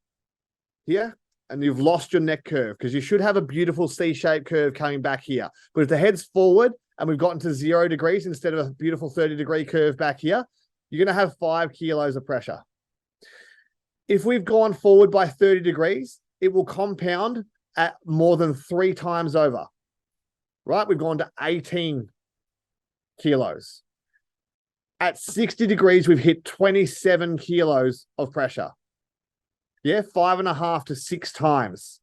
here, and you've lost your neck curve, because you should have a beautiful C-shaped curve coming back here. But if the head's forward and we've gotten to 0 degrees instead of a beautiful 30-degree curve back here, you're going to have 5 kilos of pressure. If we've gone forward by 30 degrees, it will compound at more than 3 times over. Right? We've gone to 18 kilos. At 60 degrees, we've hit 27 kilos of pressure. 5.5 to 6 times.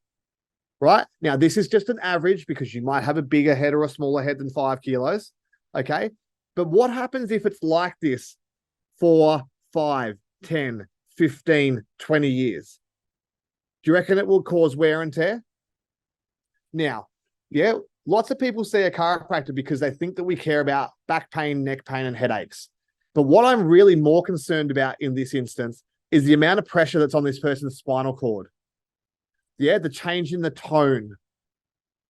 Right? Now, this is just an average because you might have a bigger head or a smaller head than 5 kilos. Okay? But what happens if it's like this for 5, 10, 15, 20 years? Do you reckon it will cause wear and tear? Now, lots of people see a chiropractor because they think that we care about back pain, neck pain, and headaches. But what I'm really more concerned about in this instance is the amount of pressure that's on this person's spinal cord. The change in the tone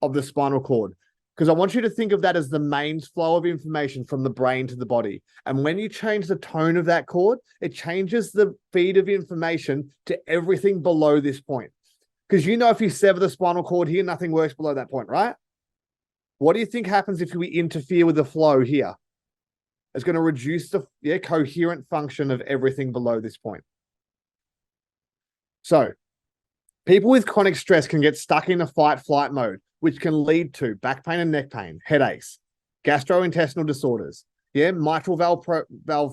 of the spinal cord. Because I want you to think of that as the main flow of information from the brain to the body. And when you change the tone of that cord, it changes the feed of information to everything below this point. Because if you sever the spinal cord here, nothing works below that point, right? What do you think happens if we interfere with the flow here? It's going to reduce the coherent function of everything below this point. So people with chronic stress can get stuck in a fight-flight mode, which can lead to back pain and neck pain, headaches, gastrointestinal disorders, mitral valve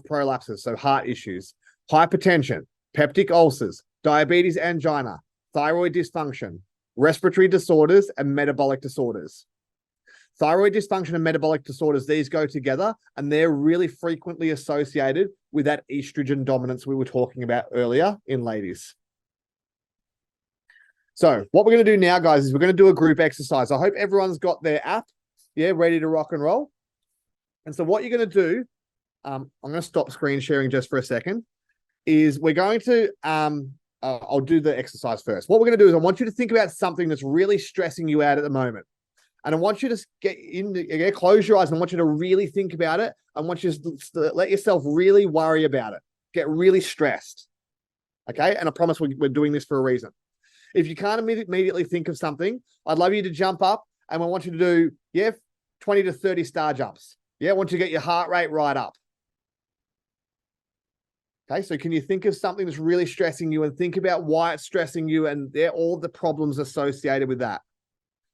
prolapses, so heart issues, hypertension, peptic ulcers, diabetes, angina, thyroid dysfunction, respiratory disorders, and metabolic disorders. Thyroid dysfunction and metabolic disorders, these go together, and they're really frequently associated with that estrogen dominance we were talking about earlier in ladies. So what we're going to do now, guys, is we're going to do a group exercise. I hope everyone's got their app, ready to rock and roll. And so what you're going to do, I'm going to stop screen sharing just for a second, is we're going to, I'll do the exercise first. What we're going to do is I want you to think about something that's really stressing you out at the moment. And I want you to close your eyes, and I want you to really think about it. I want you to let yourself really worry about it. Get really stressed. Okay? And I promise we're doing this for a reason. If you can't immediately think of something, I'd love you to jump up, and I want you to do, 20 to 30 star jumps. I want you to get your heart rate right up. Okay, so can you think of something that's really stressing you, and think about why it's stressing you and all the problems associated with that?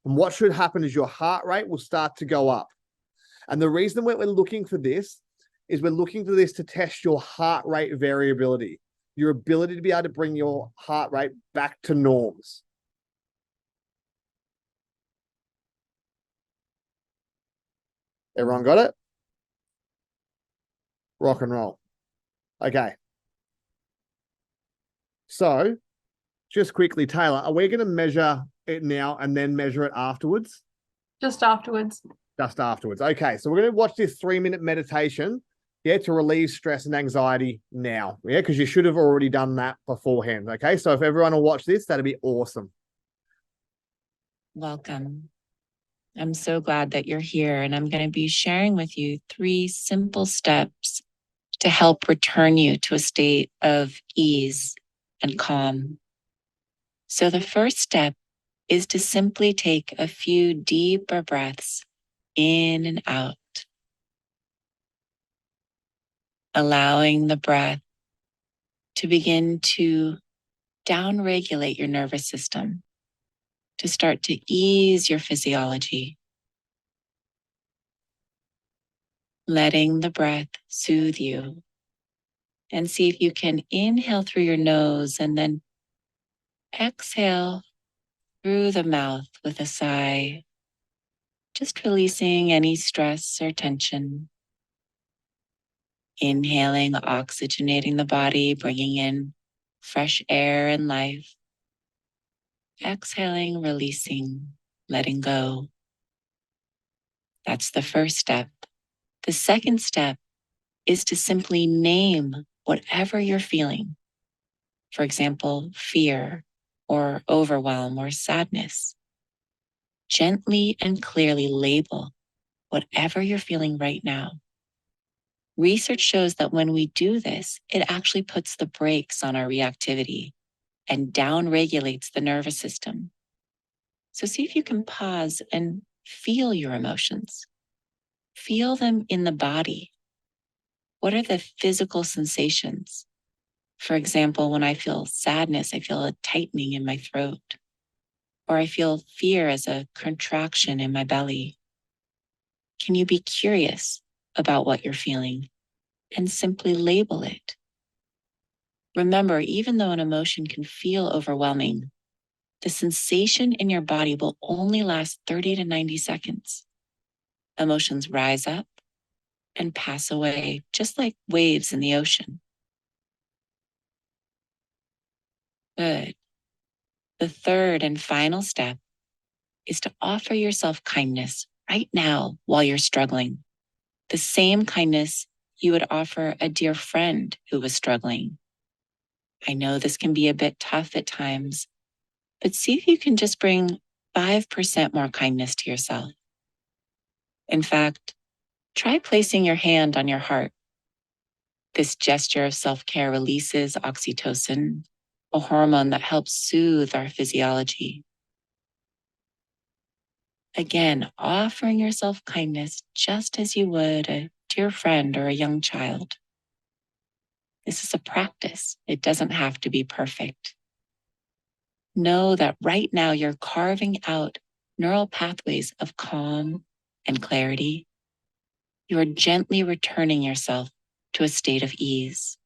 And what should happen is your heart rate will start to go up. And the reason we're looking for this is we're looking for this to test your heart rate variability, your ability to be able to bring your heart rate back to norms. Everyone got it? Rock and roll. Okay. So just quickly, Taylor, are we going to measure it now and then measure it afterwards? Just afterwards. Just afterwards. Okay. So we're going to watch this 3-minute meditation, to relieve stress and anxiety now. Because you should have already done that beforehand. Okay. So if everyone will watch this, that'd be awesome. Welcome. I'm so glad that you're here, and I'm going to be sharing with you 3 simple steps to help return you to a state of ease and calm. So the first step is to simply take a few deeper breaths in and out, allowing the breath to begin to downregulate your nervous system, to start to ease your physiology, letting the breath soothe you. And see if you can inhale through your nose and then exhale through the mouth with a sigh, just releasing any stress or tension. Inhaling, oxygenating the body, bringing in fresh air and life. Exhaling, releasing, letting go. That's the first step. The second step is to simply name whatever you're feeling. For example, fear or overwhelm or sadness. Gently and clearly label whatever you're feeling right now. Research shows that when we do this, it actually puts the brakes on our reactivity and downregulates the nervous system. So see if you can pause and feel your emotions. Feel them in the body. What are the physical sensations? For example, when I feel sadness, I feel a tightening in my throat, or I feel fear as a contraction in my belly. Can you be curious about what you're feeling and simply label it? Remember, even though an emotion can feel overwhelming, the sensation in your body will only last 30 to 90 seconds. Emotions rise up and pass away, just like waves in the ocean. Good. The third and final step is to offer yourself kindness right now while you're struggling. The same kindness you would offer a dear friend who was struggling. I know this can be a bit tough at times, but see if you can just bring 5% more kindness to yourself. In fact, try placing your hand on your heart. This gesture of self-care releases oxytocin, a hormone that helps soothe our physiology. Again, offering yourself kindness just as you would a dear friend or a young child. This is a practice. It doesn't have to be perfect. Know that right now you're carving out neural pathways of calm and clarity. You are gently returning yourself to a state of ease.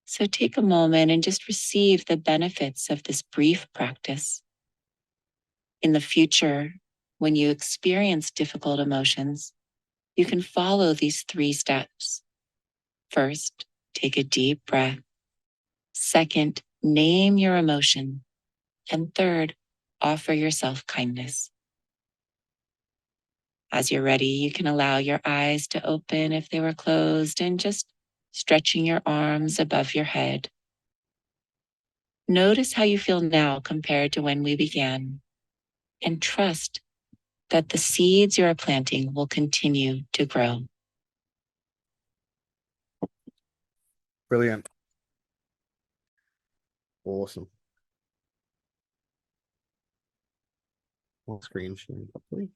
So take a moment and just receive the benefits of this brief practice. In the future, when you experience difficult emotions, you can follow these 3 steps. First, take a deep breath. Second, name your emotion. And third, offer yourself kindness. As you're ready, you can allow your eyes to open if they were closed and just stretching your arms above your head. Notice how you feel now compared to when we began, and trust that the seeds you are planting will continue to grow. Brilliant. Awesome. Full screen sharing properly.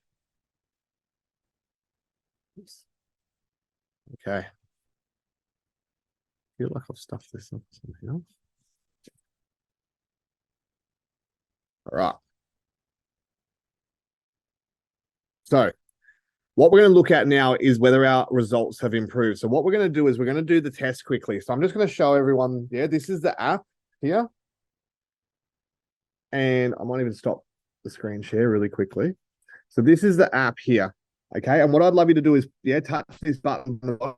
Okay. I feel like I've stuffed this up somehow. All right. So what we're going to look at now is whether our results have improved. So what we're going to do is we're going to do the test quickly. So I'm just going to show everyone, this is the app here. And I might even stop the screen share really quickly. So this is the app here. Okay. And what I'd love you to do is, touch this button. And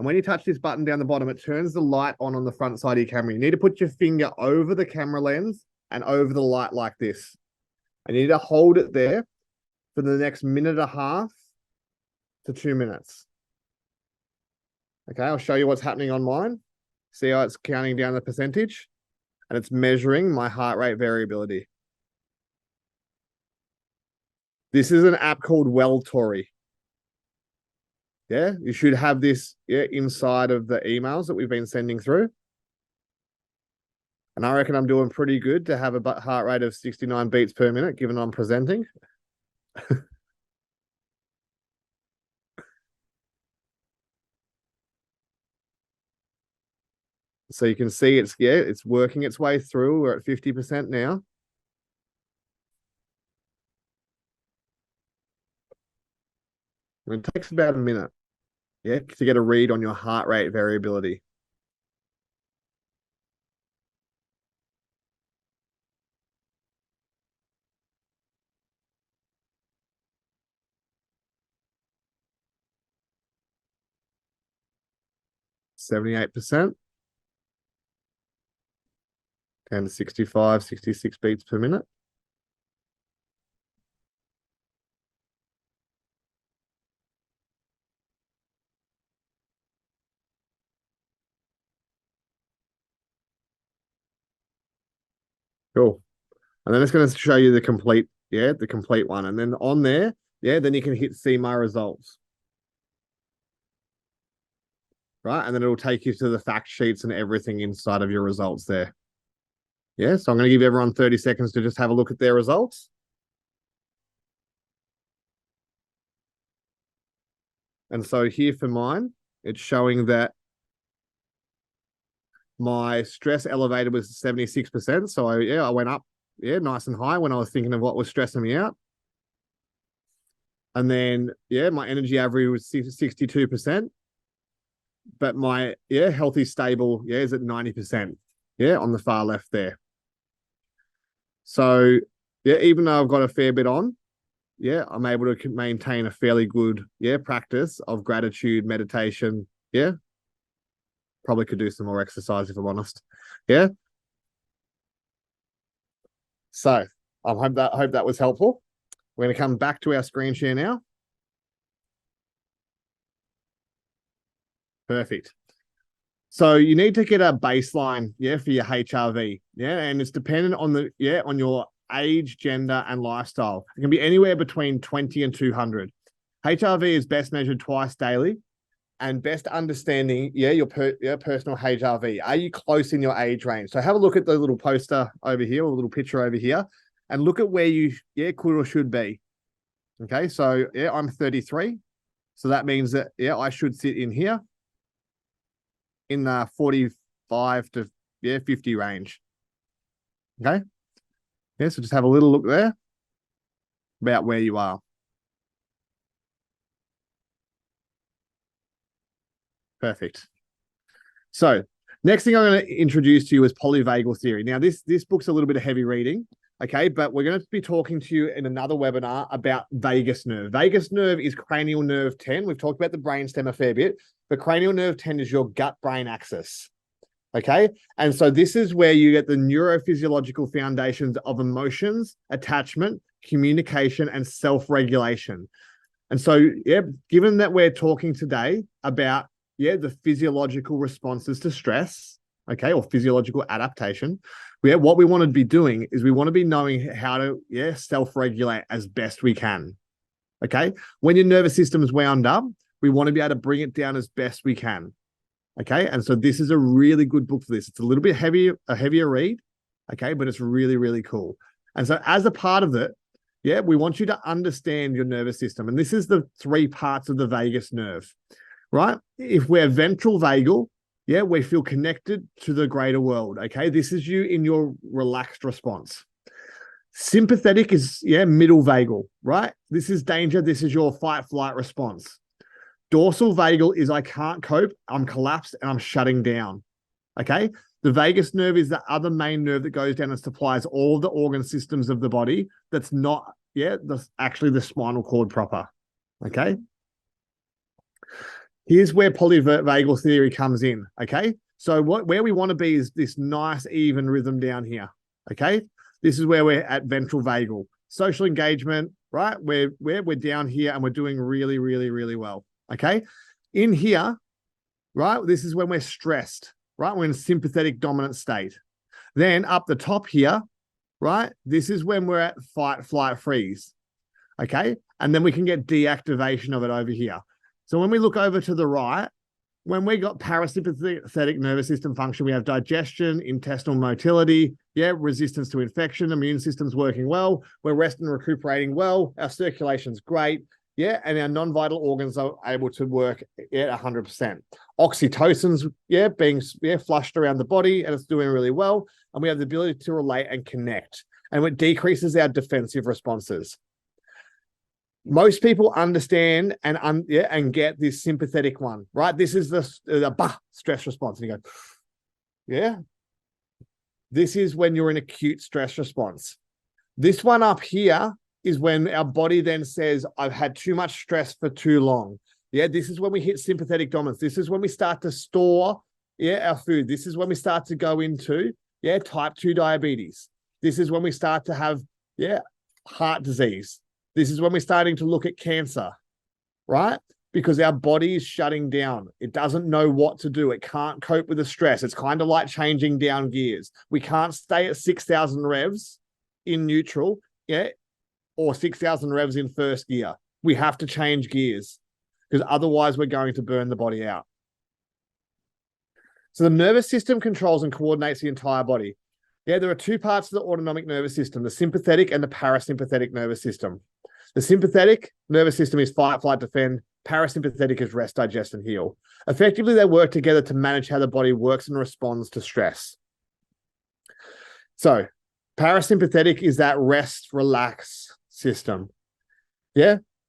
when you touch this button down the bottom, it turns the light on the front side of your camera. You need to put your finger over the camera lens and over the light like this. And you need to hold it there for the next 1.5 to 2 minutes. Okay, I'll show you what's happening on mine. See how it's counting down the percentage? And it's measuring my heart rate variability. This is an app called Welltory. Yeah, you should have this inside of the emails that we've been sending through. And I reckon I'm doing pretty good to have a heart rate of 69 beats per minute, given I'm presenting. So you can see it's working its way through. We're at 50% now. It takes about a minute, to get a read on your heart rate variability. %78. Down to 65, 66 beats per minute. Cool. And then it's going to show you the complete one. And then on there, then you can hit see my results. Right. And then it'll take you to the fact sheets and everything inside of your results there. Yeah. So I'm going to give everyone 30 seconds to just have a look at their results. And so here for mine, it's showing that my stress elevated was 76%. So I went up, nice and high when I was thinking of what was stressing me out. And then, my energy average was 62%. But my, healthy, stable, is at 90%. On the far left there. So, even though I've got a fair bit on, I'm able to maintain a fairly good, practice of gratitude, meditation. Probably could do some more exercise if I'm honest. So I hope that was helpful. We're going to come back to our screen share now. Perfect. So you need to get a baseline, for your HRV. And it's dependent on on your age, gender, and lifestyle. It can be anywhere between 20 and 200. HRV is best measured twice daily and best understanding, your personal HRV. Are you close in your age range? So have a look at the little poster over here, or a little picture over here, and look at where you could or should be. Okay, so I'm 33. So that means that I should sit in here in the 45 to 50 range. Okay. Yeah, so just have a little look there about where you are. Perfect. So next thing I'm going to introduce to you is polyvagal theory. Now, this book's a little bit of heavy reading, okay, but we're going to be talking to you in another webinar about vagus nerve. Vagus nerve is cranial nerve 10. We've talked about the brainstem a fair bit, but cranial nerve 10 is your gut-brain axis, okay? And so this is where you get the neurophysiological foundations of emotions, attachment, communication, and self-regulation. And so, given that we're talking today about the physiological responses to stress, okay, or physiological adaptation, what we want to be doing is we want to be knowing how to self-regulate as best we can. Okay, when your nervous system is wound up, we want to be able to bring it down as best we can. Okay, and so this is a really good book for this. It's a little bit a heavier read, okay, but it's really, really cool. And so as a part of it, we want you to understand your nervous system. And this is the 3 parts of the vagus nerve. Right? If we're ventral vagal, we feel connected to the greater world. Okay. This is you in your relaxed response. Sympathetic is, middle vagal, right? This is danger. This is your fight flight response. Dorsal vagal is I can't cope. I'm collapsed and I'm shutting down. Okay. The vagus nerve is the other main nerve that goes down and supplies all the organ systems of the body. That's not, actually the spinal cord proper. Okay. Here's where polyvagal theory comes in, okay? So where we want to be is this nice, even rhythm down here, okay? This is where we're at ventral vagal. Social engagement, right? We're down here and we're doing really, really, really well, okay? In here, right, this is when we're stressed, right? We're in sympathetic dominant state. Then up the top here, right, this is when we're at fight, flight, freeze, okay? And then we can get deactivation of it over here. So when we look over to the right, when we got parasympathetic nervous system function, we have digestion, intestinal motility, resistance to infection, immune system's working well, we're resting and recuperating well, our circulation's great, and our non-vital organs are able to work at 100%. Oxytocin's being flushed around the body and it's doing really well, and we have the ability to relate and connect, and it decreases our defensive responses. Most people understand and get this sympathetic one, right? This is the stress response. And you go, This is when you're in acute stress response. This one up here is when our body then says, I've had too much stress for too long. This is when we hit sympathetic dominance. This is when we start to store our food. This is when we start to go into type 2 diabetes. This is when we start to have heart disease. This is when we're starting to look at cancer, right? Because our body is shutting down. It doesn't know what to do. It can't cope with the stress. It's kind of like changing down gears. We can't stay at 6,000 revs in neutral, or 6,000 revs in first gear. We have to change gears because otherwise we're going to burn the body out. So the nervous system controls and coordinates the entire body. There are 2 parts of the autonomic nervous system, the sympathetic and the parasympathetic nervous system. The sympathetic nervous system is fight, flight, defend. Parasympathetic is rest, digest, and heal. Effectively, they work together to manage how the body works and responds to stress. So parasympathetic is that rest, relax system.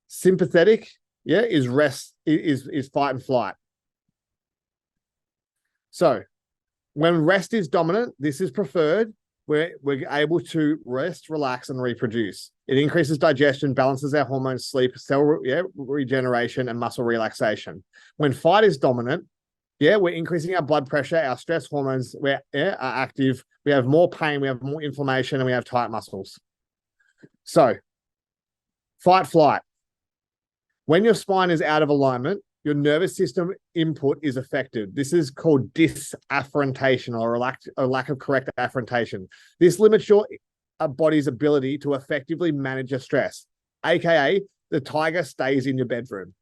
Sympathetic, is rest, is fight and flight. So when rest is dominant, this is preferred. We're able to rest, relax, and reproduce. It increases digestion, balances our hormones, sleep, cell regeneration, and muscle relaxation. When fight is dominant, we're increasing our blood pressure, our stress hormones are active, we have more pain, we have more inflammation, and we have tight muscles. So, fight, flight. When your spine is out of alignment, your nervous system input is affected. This is called disafferentation, or a lack of correct afferentation. This limits your body's ability to effectively manage your stress, aka the tiger stays in your bedroom.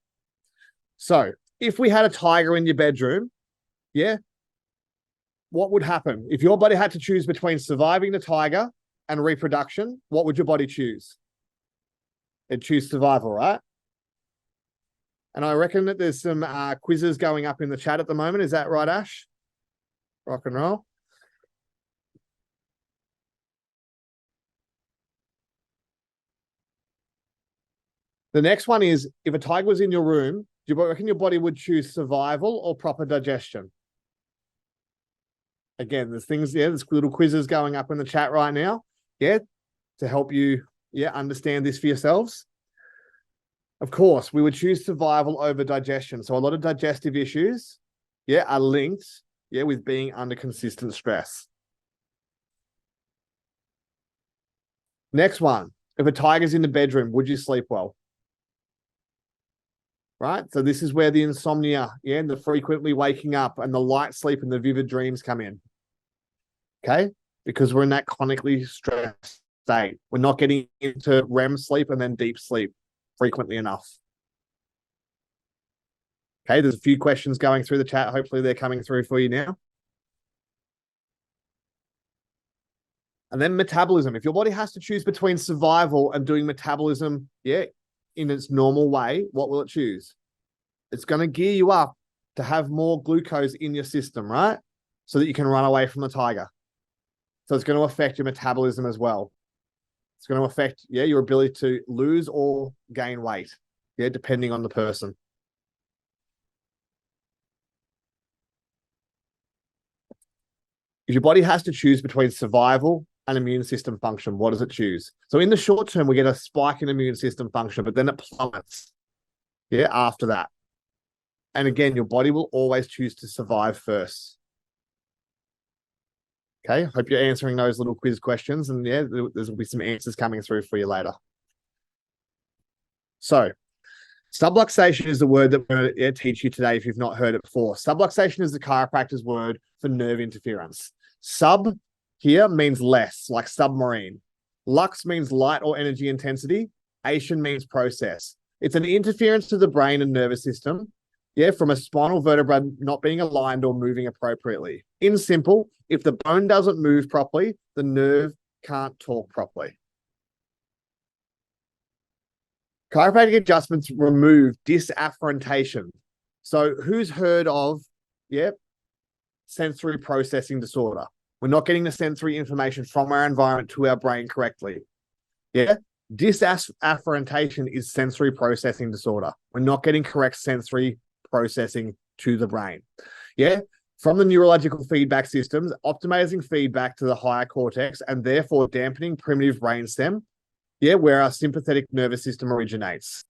So if we had a tiger in your bedroom, yeah, what would happen? If your body had to choose between surviving the tiger and reproduction, what would your body choose? It'd choose survival, right? And I reckon that there's some quizzes going up in the chat at the moment. Is that right, Ash? Rock and roll. The next one is, if a tiger was in your room, do you reckon your body would choose survival or proper digestion? Again, there's things, there's little quizzes going up in the chat right now, to help you, understand this for yourselves. Of course, we would choose survival over digestion. So a lot of digestive issues, are linked, with being under consistent stress. Next one, if a tiger's in the bedroom, would you sleep well? Right? So this is where the insomnia, and the frequently waking up and the light sleep and the vivid dreams come in. Okay? Because we're in that chronically stressed state. We're not getting into REM sleep and then deep sleep frequently enough. Okay, there's a few questions going through the chat. Hopefully they're coming through for you now. And then metabolism. If your body has to choose between survival and doing metabolism, in its normal way, what will it choose? It's going to gear you up to have more glucose in your system, right? So that you can run away from the tiger. So it's going to affect your metabolism as well. It's going to affect, your ability to lose or gain weight, depending on the person. If your body has to choose between survival and immune system function, what does it choose? So in the short term, we get a spike in immune system function, but then it plummets, after that. And again, your body will always choose to survive first. Okay, hope you're answering those little quiz questions, and there's will be some answers coming through for you later. So, subluxation is the word that we're going to teach you today if you've not heard it before. Subluxation is the chiropractor's word for nerve interference. Sub here means less, like submarine. Lux means light or energy intensity. Ation means process. It's an interference to the brain and nervous system, from a spinal vertebra not being aligned or moving appropriately. In simple, if the bone doesn't move properly, the nerve can't talk properly. Chiropractic adjustments remove disafferentation. So who's heard of, sensory processing disorder? We're not getting the sensory information from our environment to our brain correctly. Disafferentation is sensory processing disorder. We're not getting correct sensory processing to the brain. From the neurological feedback systems, optimizing feedback to the higher cortex and therefore dampening primitive brainstem, where our sympathetic nervous system originates.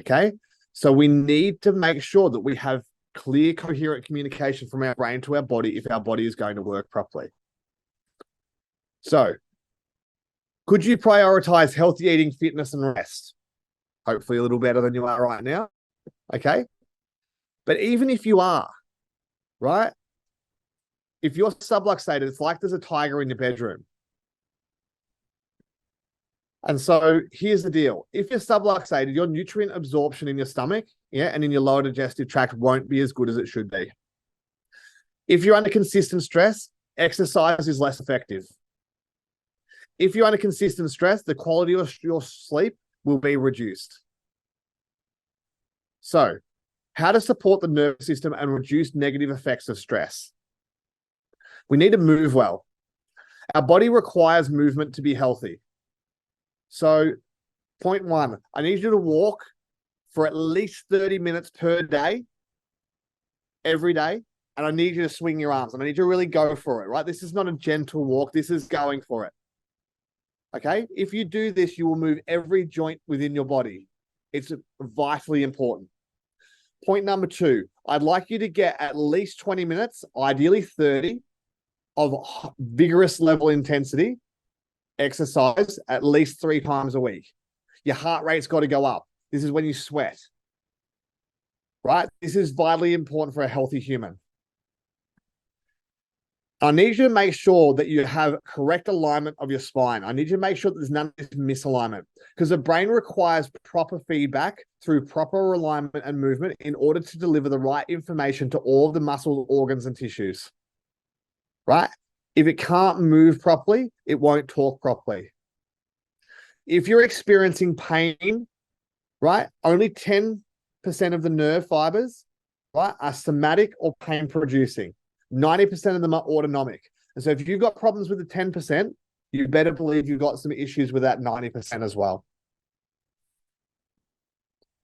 Okay, so we need to make sure that we have clear, coherent communication from our brain to our body if our body is going to work properly. So, could you prioritize healthy eating, fitness, and rest? Hopefully a little better than you are right now. Okay, but even if you are, right, if you're subluxated, it's like there's a tiger in your bedroom. And so here's the deal. If you're subluxated, your nutrient absorption in your stomach, and in your lower digestive tract won't be as good as it should be. If you're under consistent stress, exercise is less effective. If you're under consistent stress, the quality of your sleep will be reduced. So, how to support the nervous system and reduce negative effects of stress? We need to move well. Our body requires movement to be healthy. So, point one, I need you to walk for at least 30 minutes per day, every day, and I need you to swing your arms, and I need you to really go for it, right? This is not a gentle walk. This is going for it. Okay? If you do this, you will move every joint within your body. It's vitally important. Point number two, I'd like you to get at least 20 minutes, ideally 30, of vigorous level intensity exercise at least 3 times a week. Your heart rate's got to go up. This is when you sweat, right? This is vitally important for a healthy human. I need you to make sure that you have correct alignment of your spine. I need you to make sure that there's none of this misalignment, because the brain requires proper feedback through proper alignment and movement in order to deliver the right information to all of the muscle, organs, and tissues, right? If it can't move properly, it won't talk properly. If you're experiencing pain, right, only 10% of the nerve fibers, right, are somatic or pain producing. 90% of them are autonomic. And so if you've got problems with the 10%, you better believe you've got some issues with that 90% as well.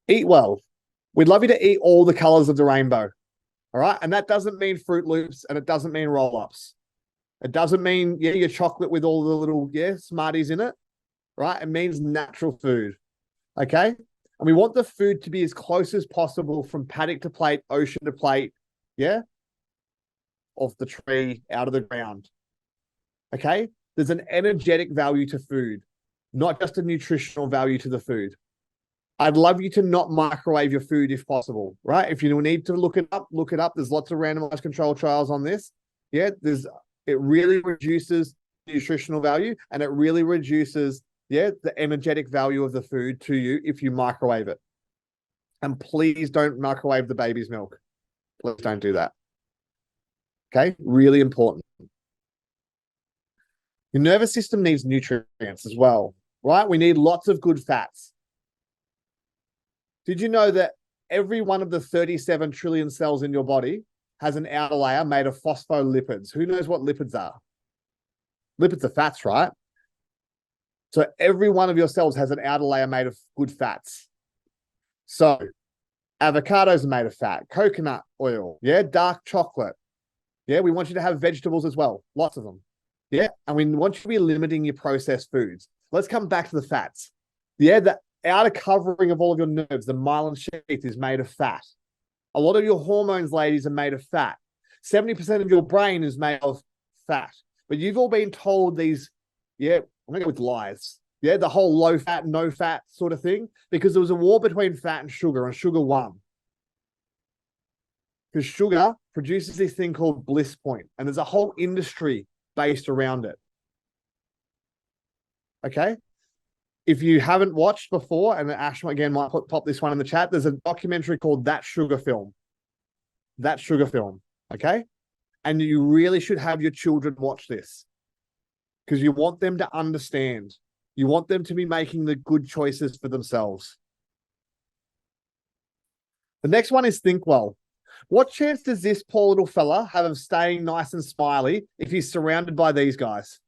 Eat well. We'd love you to eat all the colors of the rainbow. All right. And that doesn't mean Fruit Loops, and it doesn't mean roll-ups. It doesn't mean, your chocolate with all the little, Smarties in it. Right. It means natural food. Okay. And we want the food to be as close as possible from paddock to plate, ocean to plate. Yeah. Off the tree, out of the ground. Okay. There's an energetic value to food, not just a nutritional value to the food. I'd love you to not microwave your food if possible, right? If you need to look it up, look it up. There's lots of randomized control trials on this. Yeah. It really reduces nutritional value, and it really reduces, the energetic value of the food to you if you microwave it. And please don't microwave the baby's milk. Please don't do that. Okay, really important. Your nervous system needs nutrients as well, right? We need lots of good fats. Did you know that every one of the 37 trillion cells in your body has an outer layer made of phospholipids? Who knows what lipids are? Lipids are fats, right? So every one of your cells has an outer layer made of good fats. So avocados are made of fat, coconut oil, dark chocolate. We want you to have vegetables as well, lots of them. And we want you to be limiting your processed foods. Let's come back to the fats. The outer covering of all of your nerves, the myelin sheath, is made of fat. A lot of your hormones, ladies, are made of fat. 70% of your brain is made of fat. But you've all been told these, I'm going to go with lies. The whole low fat, no fat sort of thing, because there was a war between fat and sugar won. Because sugar produces this thing called bliss point, and there's a whole industry based around it. Okay? If you haven't watched before, and Ash again might pop this one in the chat, there's a documentary called That Sugar Film. That Sugar Film, okay? And you really should have your children watch this, because you want them to understand. You want them to be making the good choices for themselves. The next one is think well. What chance does this poor little fella have of staying nice and smiley if he's surrounded by these guys?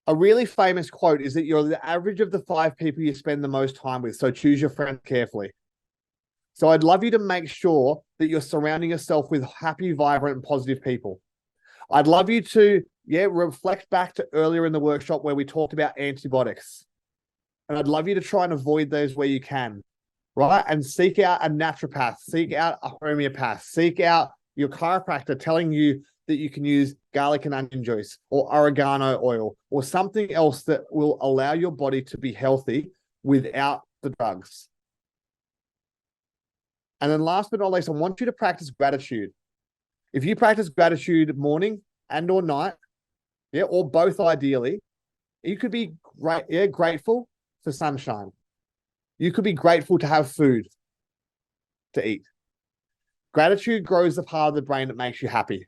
A really famous quote is that you're the average of the 5 people you spend the most time with, so choose your friends carefully. So I'd love you to make sure that you're surrounding yourself with happy, vibrant, and positive people. I'd love you to, reflect back to earlier in the workshop where we talked about antibiotics. And I'd love you to try and avoid those where you can, right? And seek out a naturopath, seek out a homeopath, seek out your chiropractor telling you that you can use garlic and onion juice or oregano oil or something else that will allow your body to be healthy without the drugs. And then last but not least, I want you to practice gratitude. If you practice gratitude morning and or night, or both ideally, you could be grateful for sunshine. You could be grateful to have food to eat. Gratitude grows the part of the brain that makes you happy.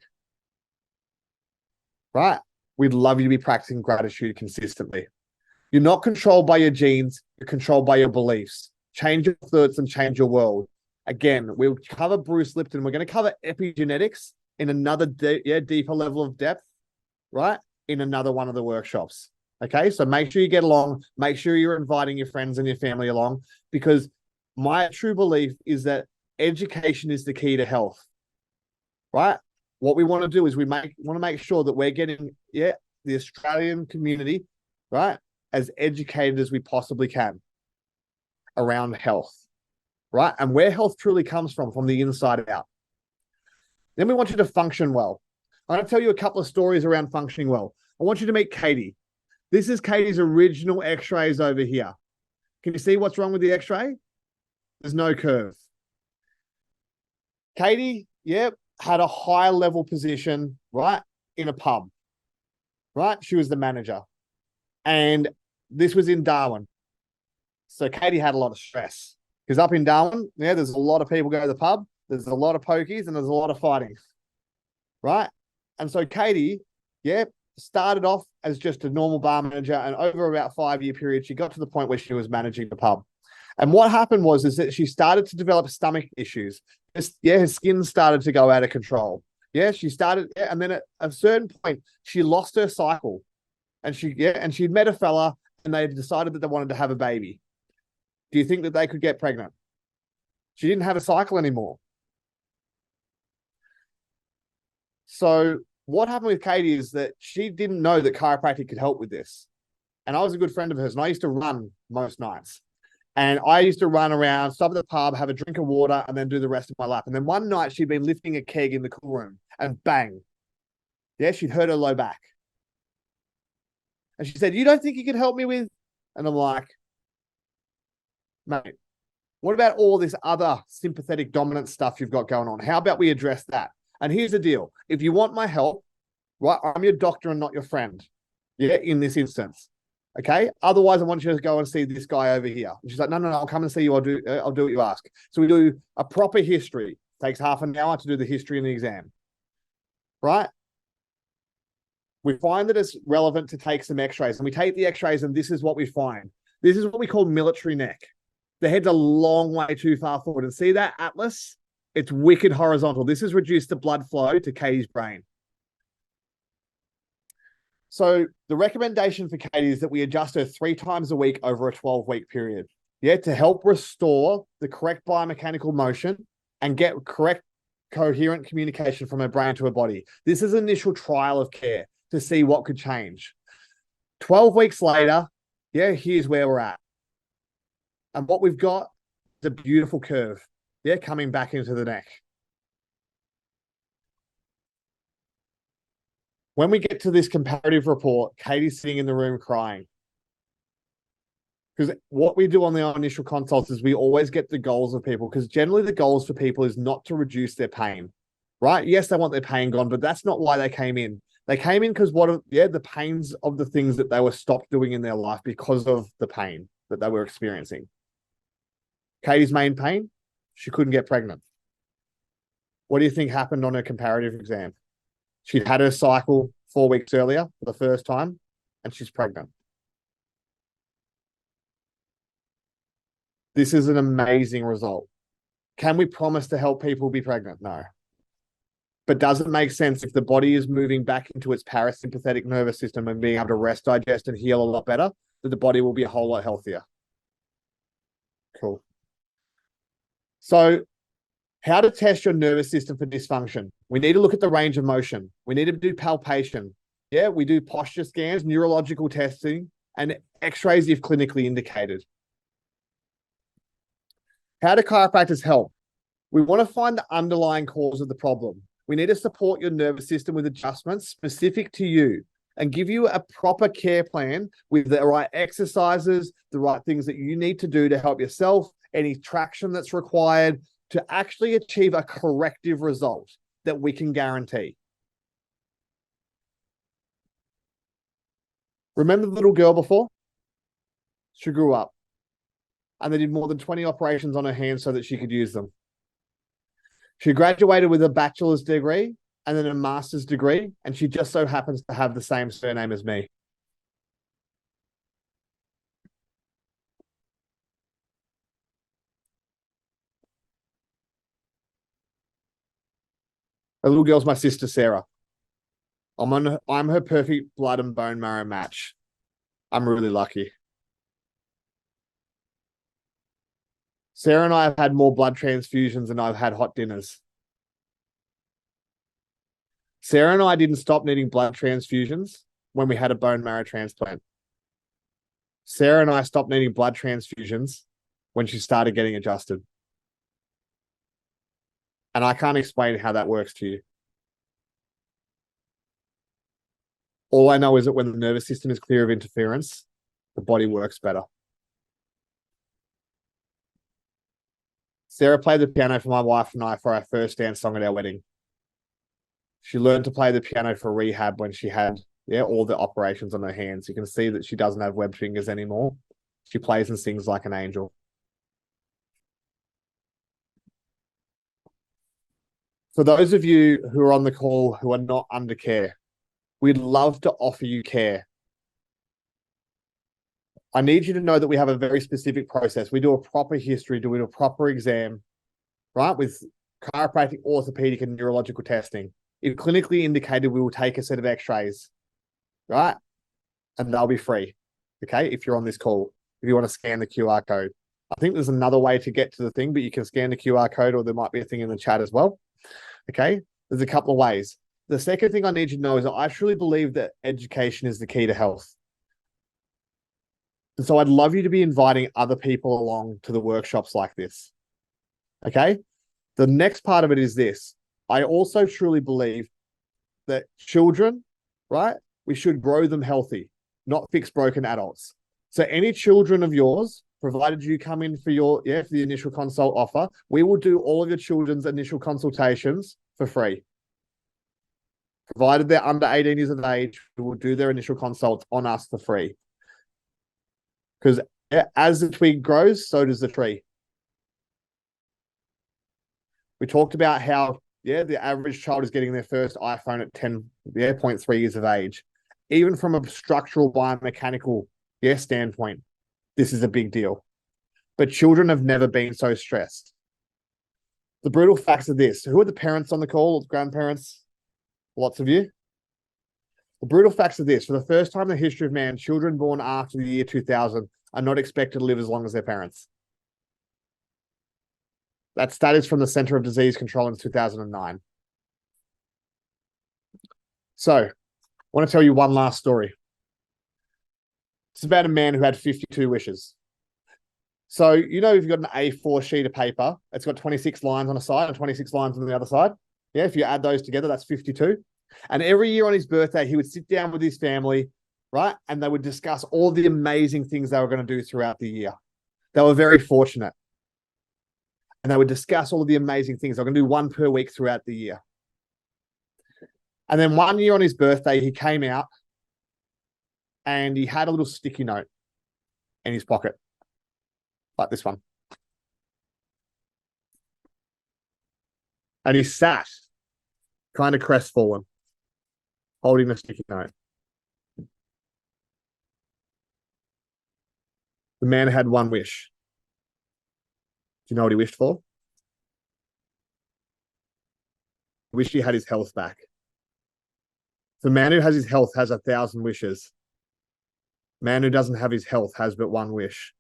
Right? We'd love you to be practicing gratitude consistently. You're not controlled by your genes, you're controlled by your beliefs. Change your thoughts and change your world. Again, we'll cover Bruce Lipton. We're going to cover epigenetics in another deeper level of depth, right? In another one of the workshops. Okay, so make sure you get along. Make sure you're inviting your friends and your family along, because my true belief is that education is the key to health, right? What we want to do is want to make sure that we're getting the Australian community, right, as educated as we possibly can around health, right? And where health truly comes from the inside out. Then we want you to function well. I'm going to tell you a couple of stories around functioning well. I want you to meet Katie. This is Katie's original x-rays over here. Can you see what's wrong with the x-ray? There's no curve. Katie, had a high level position, right, in a pub, right? She was the manager. And this was in Darwin. So Katie had a lot of stress because up in Darwin, yeah, there's a lot of people go to the pub, there's a lot of pokies, and there's a lot of fighting, right? And so Katie, yeah, started off as just a normal bar manager, and over about a 5-year period, she got to the point where she was managing the pub. And what happened was that she started to develop stomach issues. Yeah, her skin started to go out of control. Yeah, she started, yeah, and then at a certain point, she lost her cycle, and she'd met a fella, and they decided that they wanted to have a baby. Do you think that they could get pregnant? She didn't have a cycle anymore. So what happened with Katie is that she didn't know that chiropractic could help with this. And I was a good friend of hers, and I used to run most nights. And I used to run around, stop at the pub, have a drink of water, and then do the rest of my lap. And then one night she'd been lifting a keg in the cool room, and bang, yeah, she'd hurt her low back. And she said, "You don't think you could help me with?" And I'm like, "Mate, what about all this other sympathetic dominant stuff you've got going on? How about we address that?" And here's the deal. If you want my help, right, I'm your doctor and not your friend. Yeah, in this instance. Okay. Otherwise, I want you to go and see this guy over here. And she's like, no, I'll come and see you. I'll do what you ask. So we do a proper history. Takes half an hour to do the history and the exam. Right? We find that it's relevant to take some x-rays, and we take the x-rays, and this is what we find. This is what we call military neck. The head's a long way too far forward. And see that atlas? It's wicked horizontal. This has reduced the blood flow to Katie's brain. So the recommendation for Katie is that we adjust her 3 times a week over a 12-week period. Yeah, to help restore the correct biomechanical motion and get correct coherent communication from her brain to her body. This is an initial trial of care to see what could change. 12 weeks later, yeah, here's where we're at. And what we've got is a beautiful curve, yeah, coming back into the neck. When we get to this comparative report, Katie's sitting in the room crying. Because what we do on the initial consults is we always get the goals of people, because generally the goals for people is not to reduce their pain, right? Yes, they want their pain gone, but that's not why they came in. They came in because the pains of the things that they were stopped doing in their life because of the pain that they were experiencing. Katie's main pain, she couldn't get pregnant. What do you think happened on her comparative exam? She'd had her cycle 4 weeks earlier for the first time, and she's pregnant. This is an amazing result. Can we promise to help people be pregnant? No. But does it make sense if the body is moving back into its parasympathetic nervous system and being able to rest, digest, and heal a lot better, that the body will be a whole lot healthier? Cool. So how to test your nervous system for dysfunction. We need to look at the range of motion. We need to do palpation. Yeah, we do posture scans, neurological testing, and x-rays if clinically indicated. How do chiropractors help? We want to find the underlying cause of the problem. We need to support your nervous system with adjustments specific to you and give you a proper care plan with the right exercises, the right things that you need to do to help yourself, any traction that's required to actually achieve a corrective result that we can guarantee. Remember the little girl before? She grew up, and they did more than 20 operations on her hands so that she could use them. She graduated with a bachelor's degree and then a master's degree, and she just so happens to have the same surname as me. The little girl's my sister, Sarah. I'm her perfect blood and bone marrow match. I'm really lucky. Sarah and I have had more blood transfusions than I've had hot dinners. Sarah and I didn't stop needing blood transfusions when we had a bone marrow transplant. Sarah and I stopped needing blood transfusions when she started getting adjusted. And I can't explain how that works to you. All I know is that when the nervous system is clear of interference, the body works better. Sarah played the piano for my wife and I for our first dance song at our wedding. She learned to play the piano for rehab when she had all the operations on her hands. You can see that she doesn't have webbed fingers anymore. She plays and sings like an angel. For those of you who are on the call who are not under care, we'd love to offer you care. I need you to know that we have a very specific process. We do a proper history, do a proper exam, right? With chiropractic, orthopedic, and neurological testing. If clinically indicated, we will take a set of x-rays, right? And they'll be free, okay? If you're on this call, if you want to scan the QR code. I think there's another way to get to the thing, but you can scan the QR code, or there might be a thing in the chat as well, okay? There's a couple of ways. The second thing I need you to know is that I truly believe that education is the key to health. And so I'd love you to be inviting other people along to the workshops like this, okay? The next part of it is this. I also truly believe that children, right, we should grow them healthy, not fix broken adults. So any children of yours, provided you come in for for the initial consult offer, we will do all of your children's initial consultations for free. Provided they're under 18 years of age, we will do their initial consults on us for free. Because as the twig grows, so does the tree. We talked about how, the average child is getting their first iPhone at 10.3 years of age. Even from a structural biomechanical standpoint, this is a big deal. But children have never been so stressed. The brutal facts of this. Who are the parents on the call? Grandparents? Lots of you. The brutal facts of this. For the first time in the history of man, children born after the year 2000 are not expected to live as long as their parents. That stat is from the Center of Disease Control in 2009. So, I want to tell you one last story. It's about a man who had 52 wishes. So, if you've got an A4 sheet of paper, it's got 26 lines on a side and 26 lines on the other side. Yeah, if you add those together, that's 52. And every year on his birthday, he would sit down with his family, right? And they would discuss all the amazing things they were going to do throughout the year. They were very fortunate. And they would discuss all of the amazing things. They're going to do one per week throughout the year. And then one year on his birthday, he came out and he had a little sticky note in his pocket, like this one. And he sat, kind of crestfallen, holding the sticky note. The man had one wish. Do you know what he wished for? He wished he had his health back. The man who has his health has 1,000 wishes. Man who doesn't have his health has but one wish.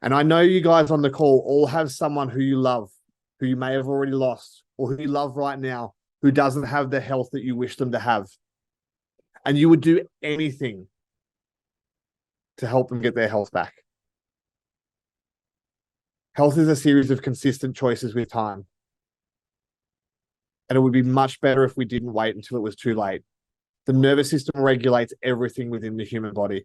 And I know you guys on the call all have someone who you love, who you may have already lost, or who you love right now, who doesn't have the health that you wish them to have. And you would do anything to help them get their health back. Health is a series of consistent choices with time. And it would be much better if we didn't wait until it was too late. The nervous system regulates everything within the human body.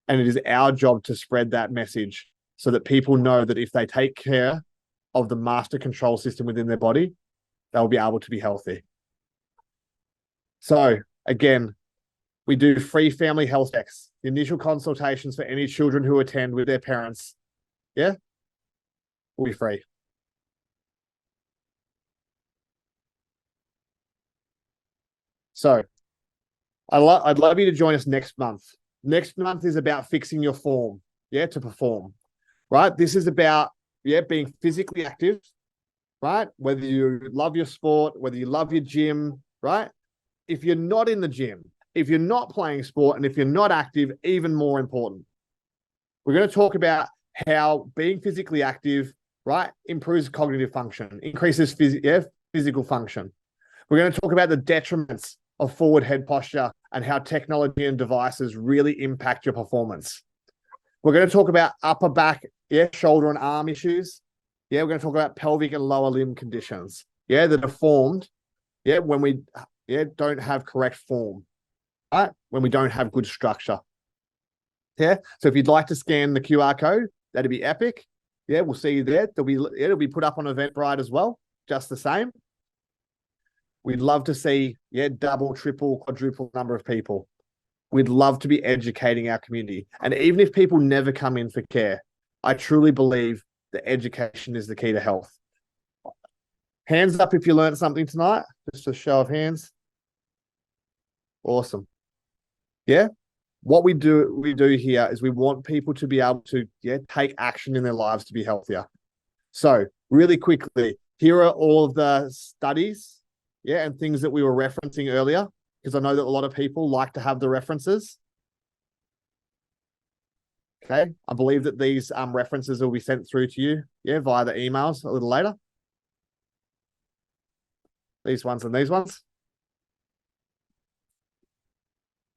And it is our job to spread that message so that people know that if they take care of the master control system within their body, they'll be able to be healthy. So again, we do free family health checks, the initial consultations for any children who attend with their parents. Yeah, will be free. So I'd love you to join us next month. Next month is about fixing your form, to perform, right? This is about, being physically active, right? Whether you love your sport, whether you love your gym, right? If you're not in the gym, if you're not playing sport, and if you're not active, even more important. We're going to talk about how being physically active, right, improves cognitive function, increases physical function. We're going to talk about the detriments of forward head posture and how technology and devices really impact your performance. We're going to talk about upper back, shoulder and arm issues. We're going to talk about pelvic and lower limb conditions, that are formed, when we, don't have correct form, right? When we don't have good structure. So if you'd like to scan the QR code, that'd be epic. We'll see you there. It'll be put up on Eventbrite as well, just the same. We'd love to see, double, triple, quadruple number of people. We'd love to be educating our community. And even if people never come in for care, I truly believe that education is the key to health. Hands up if you learned something tonight. Just a show of hands. Awesome. Yeah. What we do here is we want people to be able to take action in their lives to be healthier. So really quickly, here are all of the studies, and things that we were referencing earlier, because I know that a lot of people like to have the references. Okay, I believe that these references will be sent through to you, via the emails a little later. These ones and these ones.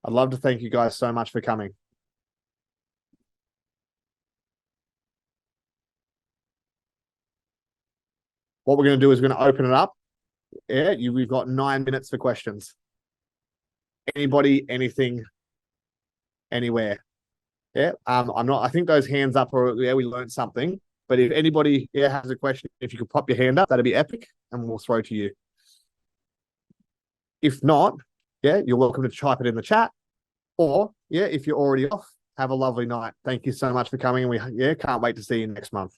I'd love to thank you guys so much for coming. What we're going to do is we're going to open it up. We've got 9 minutes for questions. Anybody, anything, anywhere. I think those hands up are, we learned something. But if anybody has a question, if you could pop your hand up, that'd be epic, and we'll throw to you. If not, you're welcome to type it in the chat. Or, if you're already off, have a lovely night. Thank you so much for coming. And we can't wait to see you next month.